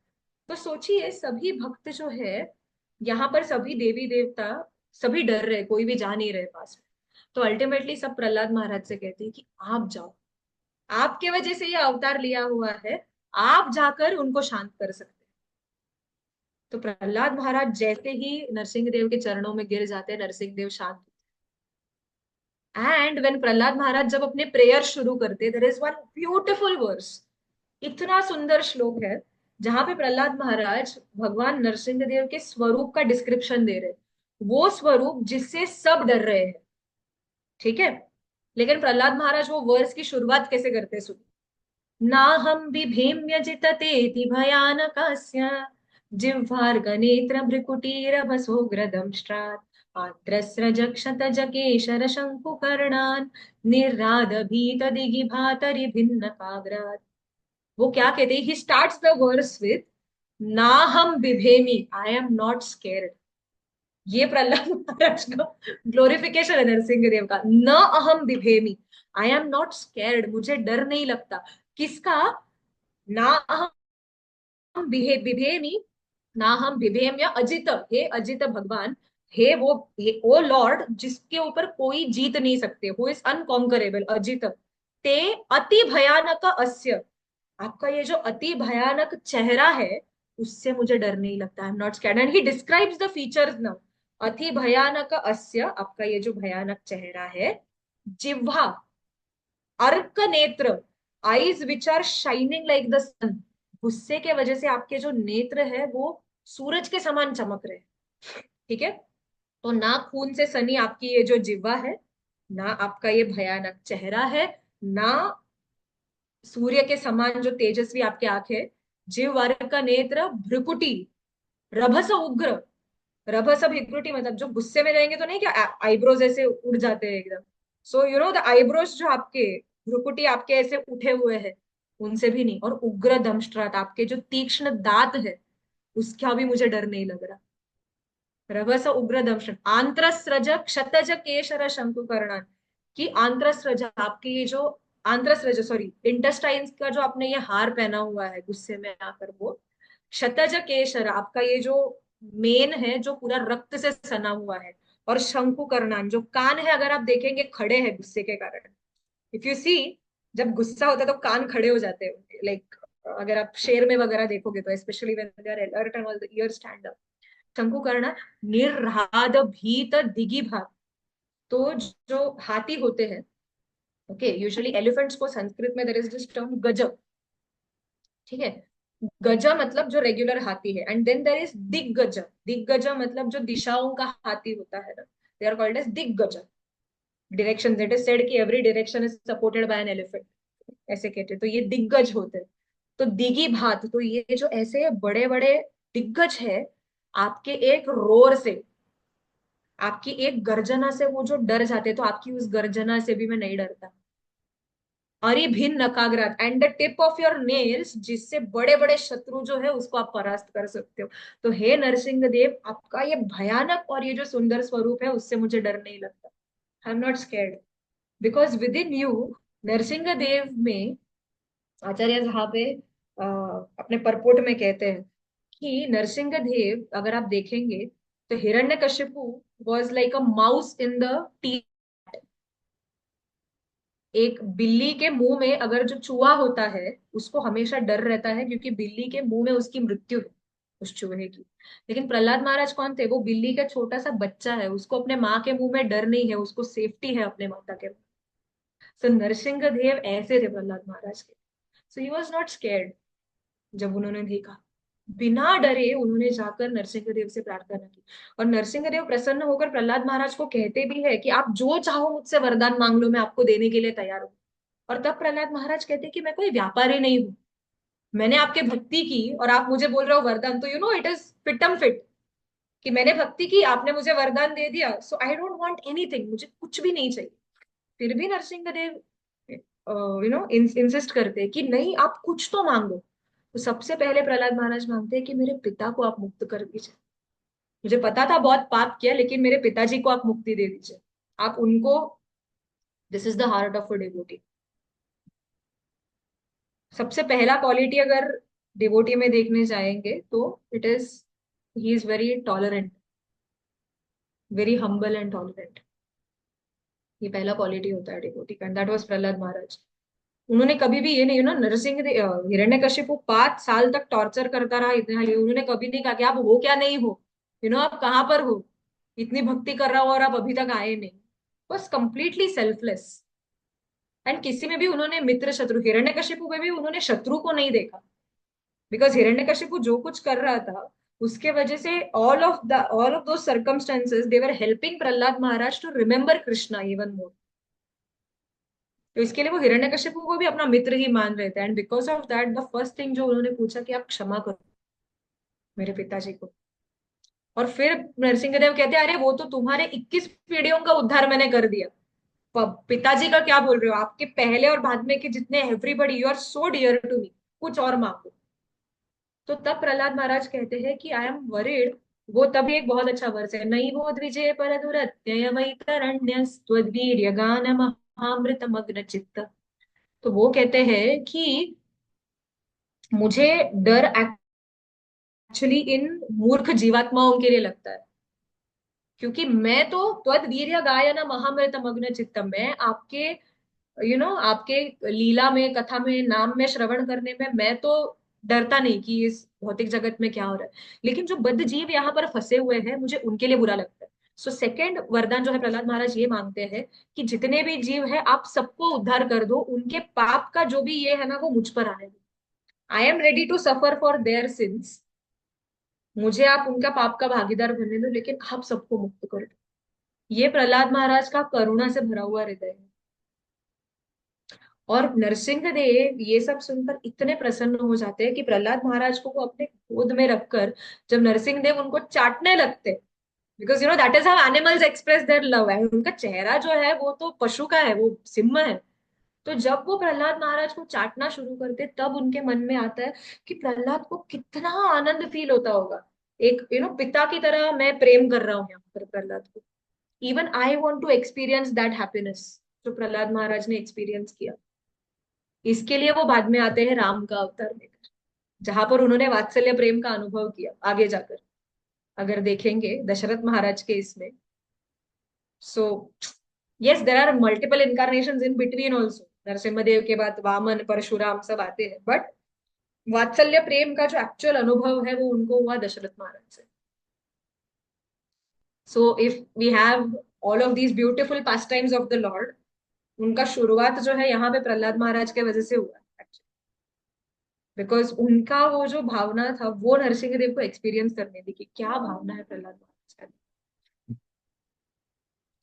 तो सोचिए सभी भक्त जो है यहाँ पर, सभी देवी देवता सभी डर रहे, कोई भी जा नहीं रहे पास में। तो अल्टीमेटली सब प्रहलाद महाराज से कहते हैं कि आप जाओ, आपके वजह से ये अवतार लिया हुआ है, आप जाकर उनको शांत कर सकते हैं। तो प्रहलाद महाराज जैसे ही नरसिंह देव के चरणों में गिर जाते हैं, नरसिंह देव शांत। एंड व्हेन प्रहलाद महाराज जब अपने प्रेयर शुरू करते, there is one beautiful verse, इतना सुंदर श्लोक है जहां पे प्रहलाद महाराज भगवान नरसिंह देव के स्वरूप का डिस्क्रिप्शन दे रहे हैं, वो स्वरूप जिससे सब डर रहे हैं। ठीक है, लेकिन प्रहलाद महाराज वो वर्स की शुरुआत कैसे करते हैं, सुनिए। नाहं बिभेम्य जिततेति भयानकस्य जिह्वार्गनेत्र भ्रुकुटीरभसोग्रदंष्ट्रात् आत्रस्रजक्षतजकेशर शङ्कुकर्णान् निर्रादभीतदिगिभातरिभिन्नकाग्रात्। वो क्या कहते हैं, he starts the verse with नाहम बिभेमि, आई एम नॉट स्केर्ड। ये प्रहलाद महाराज का ग्लोरिफिकेशन है नरसिंह देव का। न अहम बिभेमि, आई एम नॉट स्केर्ड, मुझे डर नहीं लगता। किसका? ना हम बिभेमि, ना हम बिभेम्य अजित, हे अजित भगवान, हे वो, हे ओ लॉर्ड जिसके ऊपर कोई जीत नहीं सकते, हु इज अनकॉन्करेबल, अजित। ते अति भयानक अस्य, आपका ये जो अति भयानक चेहरा है उससे मुझे डर नहीं लगता, I am not scared. And he describes the features now. अति भयानक अस्य, आपका ये जो भयानक चेहरा है, जिह्वा, अर्क नेत्र, eyes which are shining like the sun, गुस्से के वजह से आपके जो नेत्र है वो सूरज के समान चमक रहे हैं। ठीक है, तो ना खून से सनी आपकी ये जो जिह्वा है, ना आपका ये भयानक चेहरा है, ना सूर्य के समान जो तेजस्वी आपके आंखें, जिह्व अर्क नेत्र भ्रुकुटी, रभस उग्र। रभस भिकुटी मतलब जो गुस्से में रहेंगे तो नहीं क्या आईब्रोज ऐसे उड़ जाते हैं एकदम। सो द आईब्रोज जो आपके, भ्रुकुटी आपके ऐसे उठे हुए हैं, उनसे भी नहीं। और उग्र दंष्ट्रात, आपके जो तीक्ष्ण दांत है उसका भी मुझे डर नहीं लग रहा। रभस उग्र दंशन आंत्रस्रज क्षतज केशर शंकुकर्णान, की आंत्रस्रज आपके ये जो, आंत्रस्रज सॉरी इंटेस्टाइन्स का जो आपने ये हार पहना हुआ है गुस्से में आकर, वो क्षतज केशर आपका ये जो मेन है जो पूरा रक्त से सना हुआ है, और शंकुकर्णान जो कान है, अगर आप देखेंगे खड़े हैं गुस्से के कारण। इफ यू सी, जब गुस्सा होता है तो कान खड़े हो जाते हैं, लाइक अगर आप शेर में वगैरह देखोगे तो specially when they are alert and all the ear stand up. शंकुकर्ण निर्हाद भीत दिगिभाग, तो जो हाथी होते हैं, ओके, यूजुअली एलिफेंट्स को संस्कृत में देयर इज दिस टर्म गज। ठीक है, गज मतलब जो रेगुलर हाथी है, एंड देन देयर इज दिग्गज। दिग्गज मतलब जो दिशाओं का हाथी होता है ना, दे आर कॉल्ड एज दिग्गज। डायरेक्शन, इट इज सेड कि every direction is supported by an elephant, ऐसे कहते हैं। तो ये दिग्गज होते हैं। तो दिगी भात, तो ये जो ऐसे बड़े बड़े दिग्गज है, आपके एक रोर से, आपकी एक गर्जना से वो जो डर जाते, तो आपकी उस गर्जना से भी मैं नहीं डरता। अरिभिन्न नकाग्रात, and the tip of your nails, जिससे बड़े बड़े शत्रु जो है उसको आप परास्त कर सकते हो। तो हे नरसिंह देव, आपका ये भयानक और ये जो सुंदर स्वरूप है उससे मुझे डर नहीं लगता, I am not scared, because within you, Narasimha Dev में आचार्य जहाँ पे अपने परपोट में कहते हैं कि नरसिंह देव अगर आप देखेंगे तो Hiranyakashipu was like a mouse in the T. एक बिल्ली के मुंह में अगर जो चूहा होता है उसको हमेशा डर रहता है, क्योंकि बिल्ली के मुंह में उसकी मृत्यु है, उस चूहे की। लेकिन प्रहलाद महाराज कौन थे, वो बिल्ली का छोटा सा बच्चा है, उसको अपने माँ के मुंह में डर नहीं है, उसको सेफ्टी है अपने माता के। सो नरसिंह देव ऐसे थे प्रहलाद महाराज के। सो ही वॉज नॉट स्केर्ड जब उन्होंने देखा। बिना डरे उन्होंने जाकर नरसिंहदेव से प्रार्थना की। और नरसिंहदेव प्रसन्न होकर प्रहलाद महाराज को कहते भी है कि आप जो चाहो मुझसे वरदान मांग लो, मैं आपको देने के लिए तैयार हूँ। और तब प्रहलाद महाराज कहते हैं कि मैं कोई व्यापारी नहीं हूँ, मैंने आपके भक्ति की और आप मुझे बोल रहे हो वरदान, तो यू नो इट इज फिटम फिट कि मैंने भक्ति की, आपने मुझे वरदान दे दिया, so I don't want anything, मुझे कुछ भी नहीं चाहिए। फिर भी नरसिंहदेव इंसिस्ट करते हैं कि नहीं, आप कुछ तो मांगो। तो सबसे पहले प्रहलाद महाराज मांगते हैं कि मेरे पिता को आप मुक्त कर दीजिए, मुझे पता था बहुत पाप किया, लेकिन मेरे पिताजी को आप मुक्ति दे दीजिए, आप उनको, this is the heart of a devotee. सबसे पहला क्वालिटी अगर डिवोटी में देखने जाएंगे तो it is, he is very tolerant, very humble and tolerant. ये पहला क्वालिटी होता है डिवोटी का, एंड दैट वाज प्रहलाद महाराज। उन्होंने कभी भी ये नहीं, नरसिंह हिरण्यकशिपु 5 साल तक टॉर्चर करता रहा, इतना ये उन्होंने कभी नहीं कहा कि आप हो क्या नहीं हो, आप कहाँ पर हो, इतनी भक्ति कर रहा हो और आप अभी तक आए नहीं। बस कंप्लीटली सेल्फलेस। एंड किसी में भी उन्होंने मित्र शत्रु, हिरण्यकशिपु में भी उन्होंने शत्रु को नहीं देखा, बिकॉज हिरण्यकशिपु जो कुछ कर रहा था उसके वजह से all of those circumstances they were helping Prahlad Maharaj to remember Krishna even more. तो इसके लिए वो हिरण्यकशिपु को भी अपना मित्र ही मान रहे थे, and because of that the first thing जो उन्होंने पूछा कि आप क्षमा करो मेरे पिताजी को। और फिर नरसिंहदेव कहते हैं, अरे वो तो तुम्हारे 21 पीढ़ियों का उद्धार मैंने कर दिया, पिताजी का क्या बोल रहे हो, आपके पहले और बाद में के जितने everybody, you are so dear to me, कुछ और मांगो। तो तब प्रहलाद महाराज कहते हैं कि आई एम वरिड। वो तभी एक बहुत अच्छा वर्स है, नई वो द्विजय पर दुरत्ययमैतरण्यस्त्वद्वीर्य गान महामृत मग्न चित्त। तो वो कहते हैं कि मुझे डर एक्चुअली इन मूर्ख जीवात्माओं के लिए लगता है, क्योंकि मैं तो त्वद वीर्य गायन महामृत मग्न चित्तम, मैं आपके आपके लीला में, कथा में, नाम में, श्रवण करने में मैं तो डरता नहीं कि इस भौतिक जगत में क्या हो रहा है, लेकिन जो बद्ध जीव यहाँ पर फंसे हुए हैं मुझे उनके लिए बुरा लगता है। सो सेकेंड वरदान जो है प्रहलाद महाराज ये मांगते हैं कि जितने भी जीव है आप सबको उद्धार कर दो, उनके पाप का जो भी ये है ना वो मुझ पर आने दो, I am ready to suffer for their sins, मुझे आप उनका पाप का भागीदार बनने दो, लेकिन आप सबको मुक्त कर दो। ये प्रहलाद महाराज का करुणा से भरा हुआ हृदय है। और नरसिंह देव ये सब सुनकर इतने प्रसन्न हो जाते हैं कि प्रहलाद महाराज को वो अपने गोद में रखकर, जब नरसिंह देव उनको चाटने लगते, because that is how animals express their love, है उनका चेहरा जो है वो तो पशु का है, वो सिंह है। तो जब वो प्रहलाद महाराज को चाटना शुरू करते तब उनके मन में आता है कि प्रहलाद को कितना आनंद फील होता होगा, एक पिता की तरह मैं प्रेम कर रहा हूँ यहाँ पर प्रहलाद को, even I want to experience that happiness जो प्रहलाद महाराज ने एक्सपीरियंस किया। इसके लिए वो बाद में आते हैं राम का अवतार लेकर, जहां पर उन्होंने वात्सल्य प्रेम का अनुभव किया आगे जाकर, अगर देखेंगे दशरथ महाराज के इसमें। So yes, there are multiple incarnation in between also, Narasimhadev के बाद वामन परशुराम सब आते हैं, बट वात्सल्य प्रेम का जो एक्चुअल अनुभव है वो उनको हुआ दशरथ महाराज से। So if we have all of these beautiful pastimes of the Lord, उनका शुरुआत जो है यहाँ पे प्रहलाद महाराज के वजह से हुआ, बिकॉज उनका वो जो भावना था वो नरसिंह देव को एक्सपीरियंस करने दी कि क्या भावना है प्रहलाद महाराज का।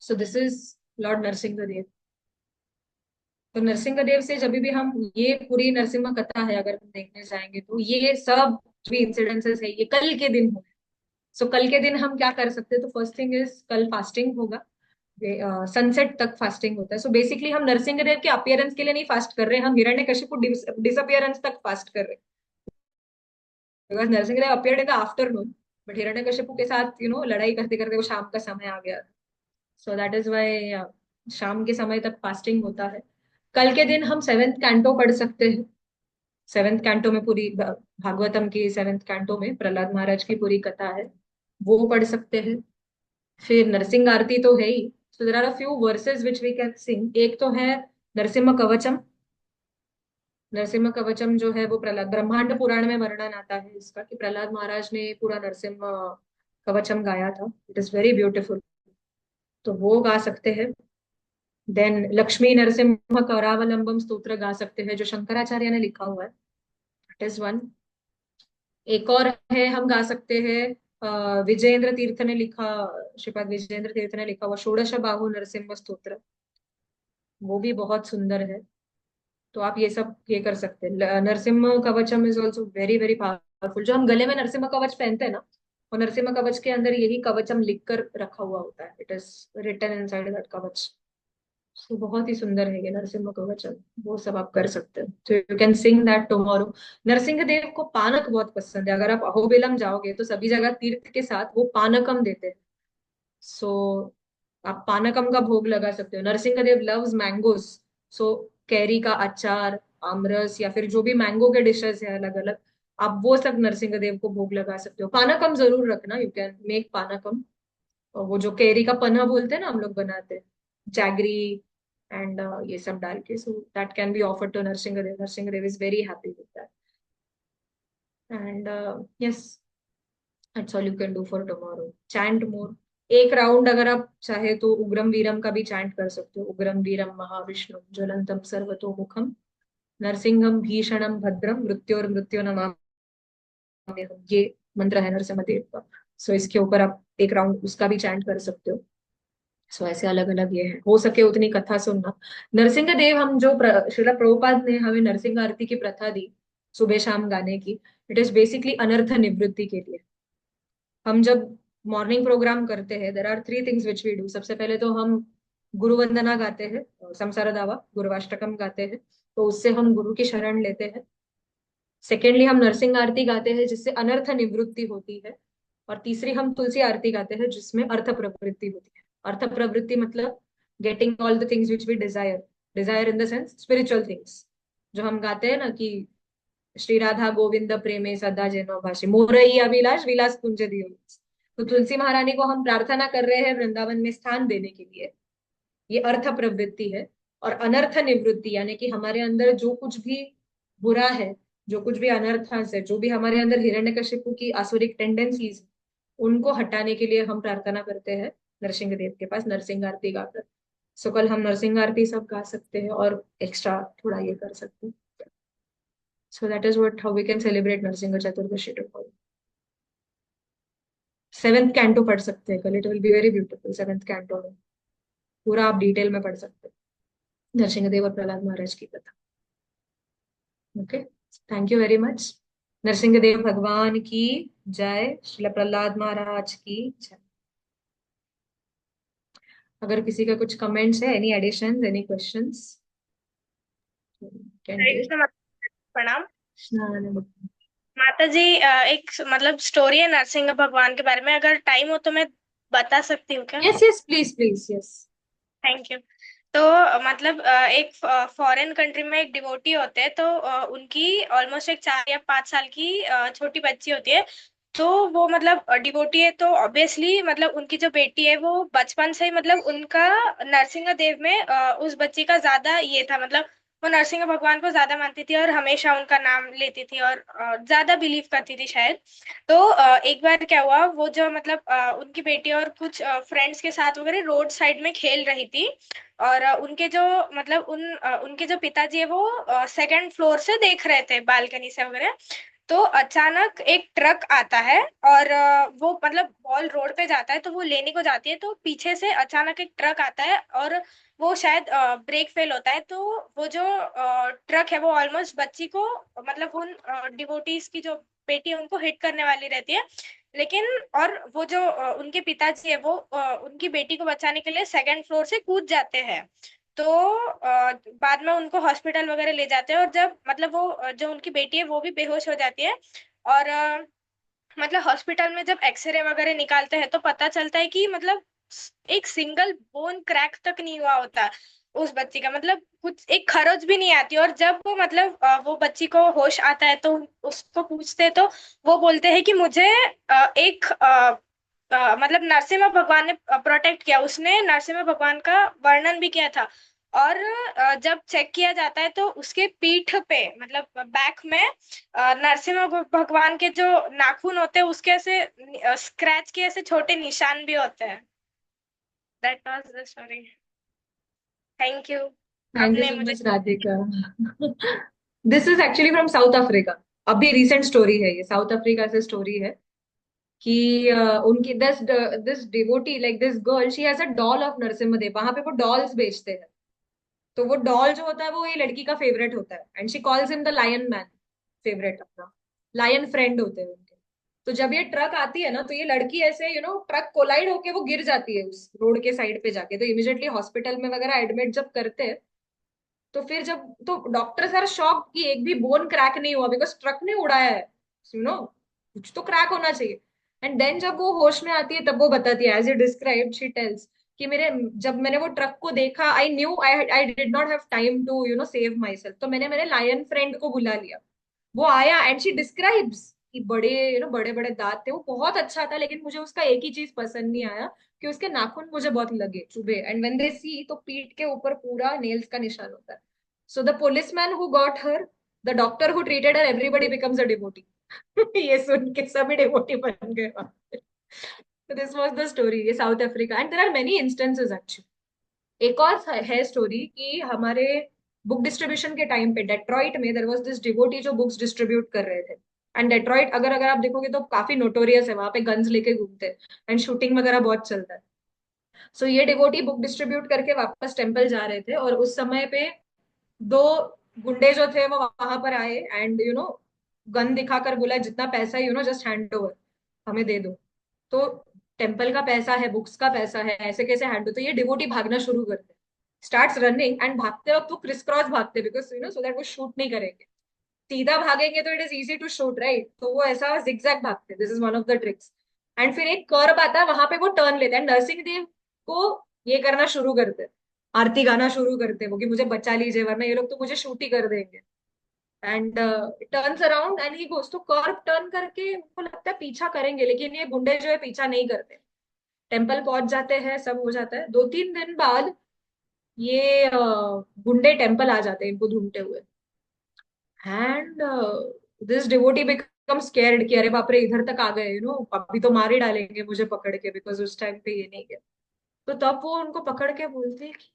So this is lord Narasimha Dev. तो नरसिंह देव से जब भी हम, ये पूरी नरसिम्हा कथा है अगर हम देखने जाएंगे तो ये सब भी इंसिडेंसेस है ये कल के दिन हुए। सो कल के दिन हम क्या कर सकते हैं, तो फर्स्ट थिंग इज कल फास्टिंग होगा, सनसेट तक फास्टिंग होता है। सो बेसिकली हम नरसिंह देव के अपियरेंस के लिए नहीं फास्ट कर रहे हैं, हम हिरण्यकशिपु डिसअपियरेंस तक फास्ट कर रहे हैं, because Narasimha Dev appeared in the afternoon, but Hiranyakashipu के साथ लड़ाई करते करते वो शाम का समय आ गया। सो दैट इज वाई शाम के समय तक फास्टिंग होता है। कल के दिन हम सेवेंथ कैंटो पढ़ सकते हैं, सेवेंथ कैंटो में पूरी भागवतम की सेवेंथ कैंटो में प्रहलाद महाराज की पूरी कथा है, वो पढ़ सकते हैं। फिर नरसिंह आरती तो है ही, so there are a few verses which we can sing. एक तो है नरसिम्हा कवचम। नरसिम्हा कवचम जो है वो प्रहलाद, ब्रह्मांड पुराण में वर्णन आता है इसका कि प्रहलाद महाराज ने पूरा नरसिम्हा कवचम गाया था, इट इज वेरी ब्यूटिफुल, तो वो गा सकते हैं। देन लक्ष्मी नरसिम्हा करावलंबम स्तोत्र गा सकते हैं जो शंकराचार्य ने लिखा हुआ है, इट इज वन। एक और है, हम गा सकते हैं, विजयेंद्र तीर्थ ने लिखा, श्रीपाद विजयेंद्र तीर्थ ने लिखा हुआ षोडश बाहु नरसिंह स्तोत्र, वो भी बहुत सुंदर है। तो आप ये सब ये कर सकते हैं। Narasimha Kavacham is also very very powerful. जो हम गले में नरसिम्हा कवच पहनते हैं ना, और नरसिम्हा कवच के अंदर यही कवचम लिख कर रखा हुआ होता है, it is written inside that kavach. तो बहुत ही सुंदर है ये नरसिम्हा कवचम। वो सब आप कर सकते हैं, तो you can sing that tomorrow. Narasimha Dev को पानक बहुत पसंद है। अगर आप अहोबिलम जाओगे तो सभी जगह तीर्थ के साथ वो पानकम देते हैं। सो आप पानकम का भोग लगा सकते हो। Narsingh Dev loves mangoes. सो कैरी का अचार, आमरस, या फिर जो भी मैंगो के डिशेस है अलग अलग, आप वो सब नरसिंह देव को भोग लगा सकते हो। पानकम जरूर रखना, यू कैन मेक पानकम। और वो जो कैरी का पन्ना बोलते हैं ना हम लोग बनाते हैं, जैगरी एंड ये सब डाल के, so that can be offered to Narasimha Dev. Narasimha Dev is very happy with that. And yes, that's all you can do for tomorrow. Chant more. एक राउंड अगर आप चाहे तो उग्रम वीरम का भी चैंट कर सकते हो। उग्रम वीरम महाविष्णु ज्वलंतम सर्वतोमुखम नरसिंहम भीषणम भद्रम मृत्योर मृत्यो नमाम्यहम्, ये मंत्र है नरसिम्हा देव का। सो इसके ऊपर आप एक राउंड उसका भी चैंट कर सकते हो। सो ऐसे अलग अलग ये है, हो सके उतनी कथा सुनना। नरसिंह देव, हम जो श्रीला प्रभुपाद ने हमें नरसिंह आरती की प्रथा दी सुबह शाम गाने की, इट इज बेसिकली अनर्थ निवृत्ति के लिए। हम जब मॉर्निंग प्रोग्राम करते हैं, there are three things which we do. सबसे पहले तो हम गुरु वंदना गाते हैं, संसार दावा गुरुवाष्टकम गाते हैं, तो उससे हम गुरु की शरण लेते हैं। सेकेंडली हम नरसिंह आरती गाते हैं जिससे अनर्थ निवृत्ति होती है। और तीसरी हम तुलसी आरती गाते हैं जिसमें अर्थ प्रवृत्ति होती है। अर्थ प्रवृत्ति मतलब getting all the things which we desire. Desire in the sense spiritual things. जो हम गाते हैं ना कि श्री राधा गोविंद प्रेमे सदा जैनो भाषे मोरई अभिलाष विलास कुंज दियो। तो तुलसी महारानी को हम प्रार्थना कर रहे हैं वृंदावन में स्थान देने के लिए, ये अर्थ प्रवृत्ति है। और अनर्थ निवृत्ति यानी कि हमारे अंदर जो कुछ भी बुरा है, जो कुछ भी अनर्थास है, जो भी हमारे अंदर हिरण्यकशिपु की आसुरिक टेंडेंसीज, उनको हटाने के लिए हम प्रार्थना करते हैं नरसिंह देव के पास नरसिंह आरती गाकर। सो कल हम नरसिंह आरती सब गा सकते हैं और एक्स्ट्रा थोड़ा ये कर सकते हैं। So that is what how we can celebrate Narasimha Chaturdashi tomorrow. Seventh canto पढ़ सकते हैं कल, it will be very beautiful. Seventh canto में पूरा आप डिटेल में पढ़ सकते हैं नरसिंह देव और प्रहलाद महाराज की कथा। Okay, thank you very much. Narasimha Dev भगवान की जय, श्रील प्रहलाद महाराज की जय। अगर किसी का कुछ कमेंट्स है, any additions, any questions, can हरे टेक। कृष्ण माता। प्रणाम। स्नान। माता जी, एक मतलब स्टोरी है नरसिंह भगवान के बारे में, अगर टाइम हो तो मैं बता सकती हूँ क्या? Yes yes, please please, yes. Thank you. तो मतलब एक फॉरेन कंट्री में एक डिवोटी होते हैं, तो उनकी ऑलमोस्ट एक 4 या 5 साल की छोटी बच्ची होती है। तो वो मतलब डिवोटी है, तो ऑब्वियसली मतलब उनकी जो बेटी है वो बचपन से ही मतलब उनका नरसिंह देव में उस बच्ची का ज्यादा ये था, मतलब वो नरसिंह भगवान को ज्यादा मानती थी और हमेशा उनका नाम लेती थी और ज्यादा बिलीव करती थी शायद। तो एक बार क्या हुआ, वो जो मतलब उनकी बेटी और कुछ फ्रेंड्स के साथ वगैरह रोड साइड में खेल रही थी। और उनके जो मतलब उनके जो पिताजी है वो सेकंड फ्लोर से देख रहे थे बालकनी से वगैरह। तो अचानक एक ट्रक आता है और वो मतलब बॉल रोड पे जाता है, तो वो लेने को जाती है, तो पीछे से अचानक एक ट्रक आता है और वो शायद ब्रेक फेल होता है। तो वो जो ट्रक है वो ऑलमोस्ट बच्ची को मतलब उन डिवोटीज की जो बेटी है उनको हिट करने वाली रहती है। लेकिन और वो जो उनके पिताजी है वो उनकी बेटी को बचाने के लिए सेकंड फ्लोर से कूद जाते हैं। तो बाद में उनको हॉस्पिटल वगैरह ले जाते हैं, और जब मतलब वो जो उनकी बेटी है वो भी बेहोश हो जाती है। और मतलब हॉस्पिटल में जब एक्सरे वगैरह निकालते हैं तो पता चलता है कि मतलब एक सिंगल बोन क्रैक तक नहीं हुआ होता उस बच्ची का, मतलब कुछ एक खरोच भी नहीं आती। और जब वो मतलब वो बच्ची को होश आता है तो उसको पूछते हैं, तो वो बोलते हैं कि मुझे एक मतलब नरसिम्हा भगवान ने प्रोटेक्ट किया, उसने नरसिम्हा भगवान का वर्णन भी किया था। और जब चेक किया जाता है तो उसके पीठ पे मतलब बैक में नरसिम्हा भगवान के जो नाखून होते हैं उसके ऐसे स्क्रैच के ऐसे छोटे निशान भी होते हैं। That was the story. Thank you. Thank you आपने सो मुझे। Much Radhika. This is actually from south Africa. अभी रिसेंट स्टोरी है ये, साउथ अफ्रीका से स्टोरी है कि उनकी this this devotee like this girl she has a doll of Narasimha, वहां पे वो डॉल्स बेचते हैं। तो वो डॉल जो होता है वो ये लड़की का फेवरेट होता है, and she calls him the lion man, favourite अपना, लायन फ्रेंड होते हैं उनके। तो जब ये ट्रक आती है ना, तो ये लड़की ऐसे ट्रक कोलाइड होके वो गिर जाती है उस रोड के साइड पे जाके, तो इमिजिएटली हॉस्पिटल में वगैरह एडमिट जब करते हैं, तो फिर जब तो डॉक्टर सर शॉक कि एक भी बोन क्रैक नहीं हुआ, बिकॉज ट्रक ने उड़ाया है, कुछ तो क्रैक होना चाहिए। एंड देन जब वो होश में आती है तब वो बताती है, as a describe she tells कि मेरे जब मैंने वो ट्रक को देखा, I knew I did not have time to save myself, तो मैंने मेरे लायन फ्रेंड को बुला लिया। वो आया एंड शी डिस्क्राइब्स कि बड़े बड़े बड़े दांत थे, वो बहुत अच्छा था, लेकिन मुझे उसका एक ही चीज पसंद नहीं आया कि उसके नाखून मुझे बहुत लगे चुभे, एंड व्हेन दे सी तो पीठ के ऊपर पूरा नेल्स का निशान होता है। So the policeman who got her, the doctor who treated her, everybody becomes a devotee. ये सुन के सभी डिवोटी बन गए वहां पे। दिस वाज द स्टोरी, ये South Africa, and there are many instances actually. एक और है स्टोरी कि हमारे बुक डिस्ट्रीब्यूशन के टाइम पे डेट्रॉइट में देयर वाज दिस डिवोटी जो बुक्स डिस्ट्रीब्यूट कर रहे थे। एंड डेट्रॉइट अगर अगर आप देखोगे तो काफी नोटोरियस है, वहां पे गन्स लेके घूमते हैं एंड शूटिंग वगैरह बहुत चलता है। सो ये डिवोटी बुक डिस्ट्रीब्यूट करके वापस टेम्पल जा रहे थे, और उस समय पे दो गुंडे जो थे वो वहां पर आए एंड गन दिखाकर बोला जितना पैसा है जस्ट हैंड ओवर, हमें दे दो। तो टेम्पल का पैसा है, बुक्स का पैसा है, ऐसे कैसे हैंड, तो ये डिवोटी भागना शुरू करते, स्टार्ट्स रनिंग, एंड भागते वक्त वो क्रिस क्रॉस भागते, बिकॉज सो दैट वो शूट नहीं करेंगे। सीधा भागेंगे तो it is easy to shoot right, तो वो ऐसा जिगजैग भागते, this is one of the tricks. And फिर एक कर्व आता है, वहां पे वो टर्न लेते हैं, नरसिंह देव को ये करना शुरू करते हैं, आरती गाना शुरू करते हैं वो कि मुझे बचा लीजिए वरना ये लोग तो मुझे शूट ही कर देंगे। And turns around and he goes, तो कर्व टर्न करके उनको लगता है पीछा करेंगे, लेकिन ये गुंडे जो है पीछा नहीं करते। टेम्पल पहुंच जाते हैं, सब हो जाता है, 2-3 दिन बाद ये गुंडे टेम्पल आ जाते हैं इनको ढूंढते हुए। And this devotee become scared कि अरे बाप रे इधर तक आ गए, अभी तो मार ही डालेंगे मुझे पकड़ के, बिकॉज उस टाइम पे ये नहीं गया। तो तब वो उनको पकड़ के बोलते हैं कि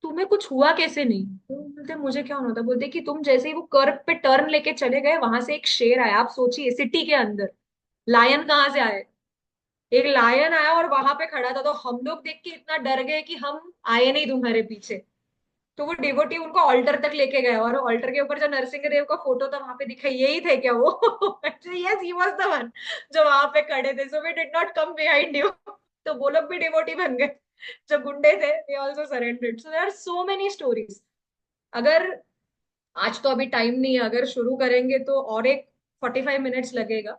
तुम्हें कुछ हुआ कैसे नहीं, तो बोलते मुझे क्या होना था, बोलते कि तुम जैसे ही वो कर्व पे टर्न लेके चले गए, वहां से एक शेर आया, आप सोचिए सिटी के अंदर लायन कहाँ से आए, एक लायन आया और वहां पे खड़ा था, तो हम लोग देख के इतना डर गए कि हम आए नहीं तुम्हारे पीछे। तो वो डिवोटी उनको ऑल्टर तक लेके गया, और ऑल्टर के ऊपर जो नरसिंह देव का फोटो था वहां पे दिखा, यही थे क्या वो? Yes he was the one जो वहां पे खड़े थे, so we did not come behind you. तो वो लोग भी डिवोटी बन गए, जो गुंडे थे they also surrendered. So there are so many stories. अगर आज तो अभी टाइम नहीं है, अगर शुरू करेंगे तो और एक 45 मिनट्स लगेगा।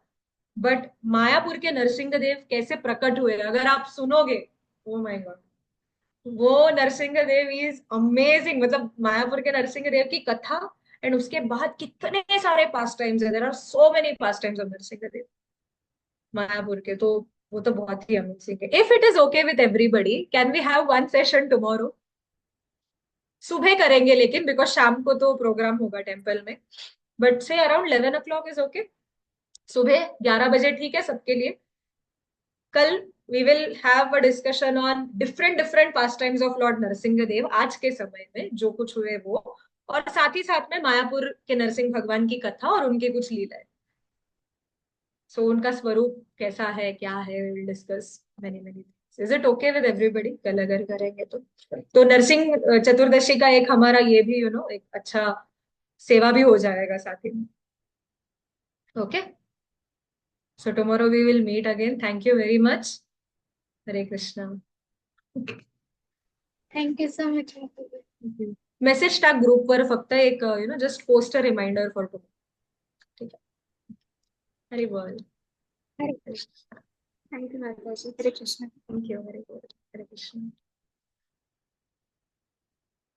बट मायापुर के नरसिंह देव कैसे प्रकट हुए अगर आप सुनोगे, ओ माय गॉड, वो नरसिंह देव इज अमेजिंग, मतलब मायापुर के नरसिंह देव की कथा, एंड उसके बाद कितने सारे पास टाइम्स है, there are so many pastimes of Narasimha Dev Mayapur के। तो वो तो बहुत ही अमेजिंग है। If it is okay with everybody, can we have one session tomorrow? सुबह करेंगे लेकिन, बिकॉज शाम को तो प्रोग्राम होगा टेम्पल में, बट से अराउंड 11 o'clock इज ओके। सुबह 11 बजे ठीक है सबके लिए? कल we will have a discussion on different different pastimes of lord Narasimha Dev आज के समय में जो कुछ हुए वो, और साथ ही साथ में मायापुर के नरसिंह भगवान की कथा और उनकी कुछ लीलाएं। सो उनका स्वरूप कैसा है क्या है, will discuss many many things. Is it okay with everybody कल अगर करेंगे तो नरसिंह चतुर्दशी का एक हमारा ये भी एक अच्छा सेवा भी हो जाएगा साथ ही में। Okay, so tomorrow we will meet again, thank you very much. Hare Krishna. Thank you so much. Message टाक ग्रुपवर फक्त एक just post a reminder for tomorrow, ठीक आहे? हरी बोल. हरे. थँक यू माताजी. हरे कृष्ण. थँक्यू. हरी बोल. हरे कृष्ण.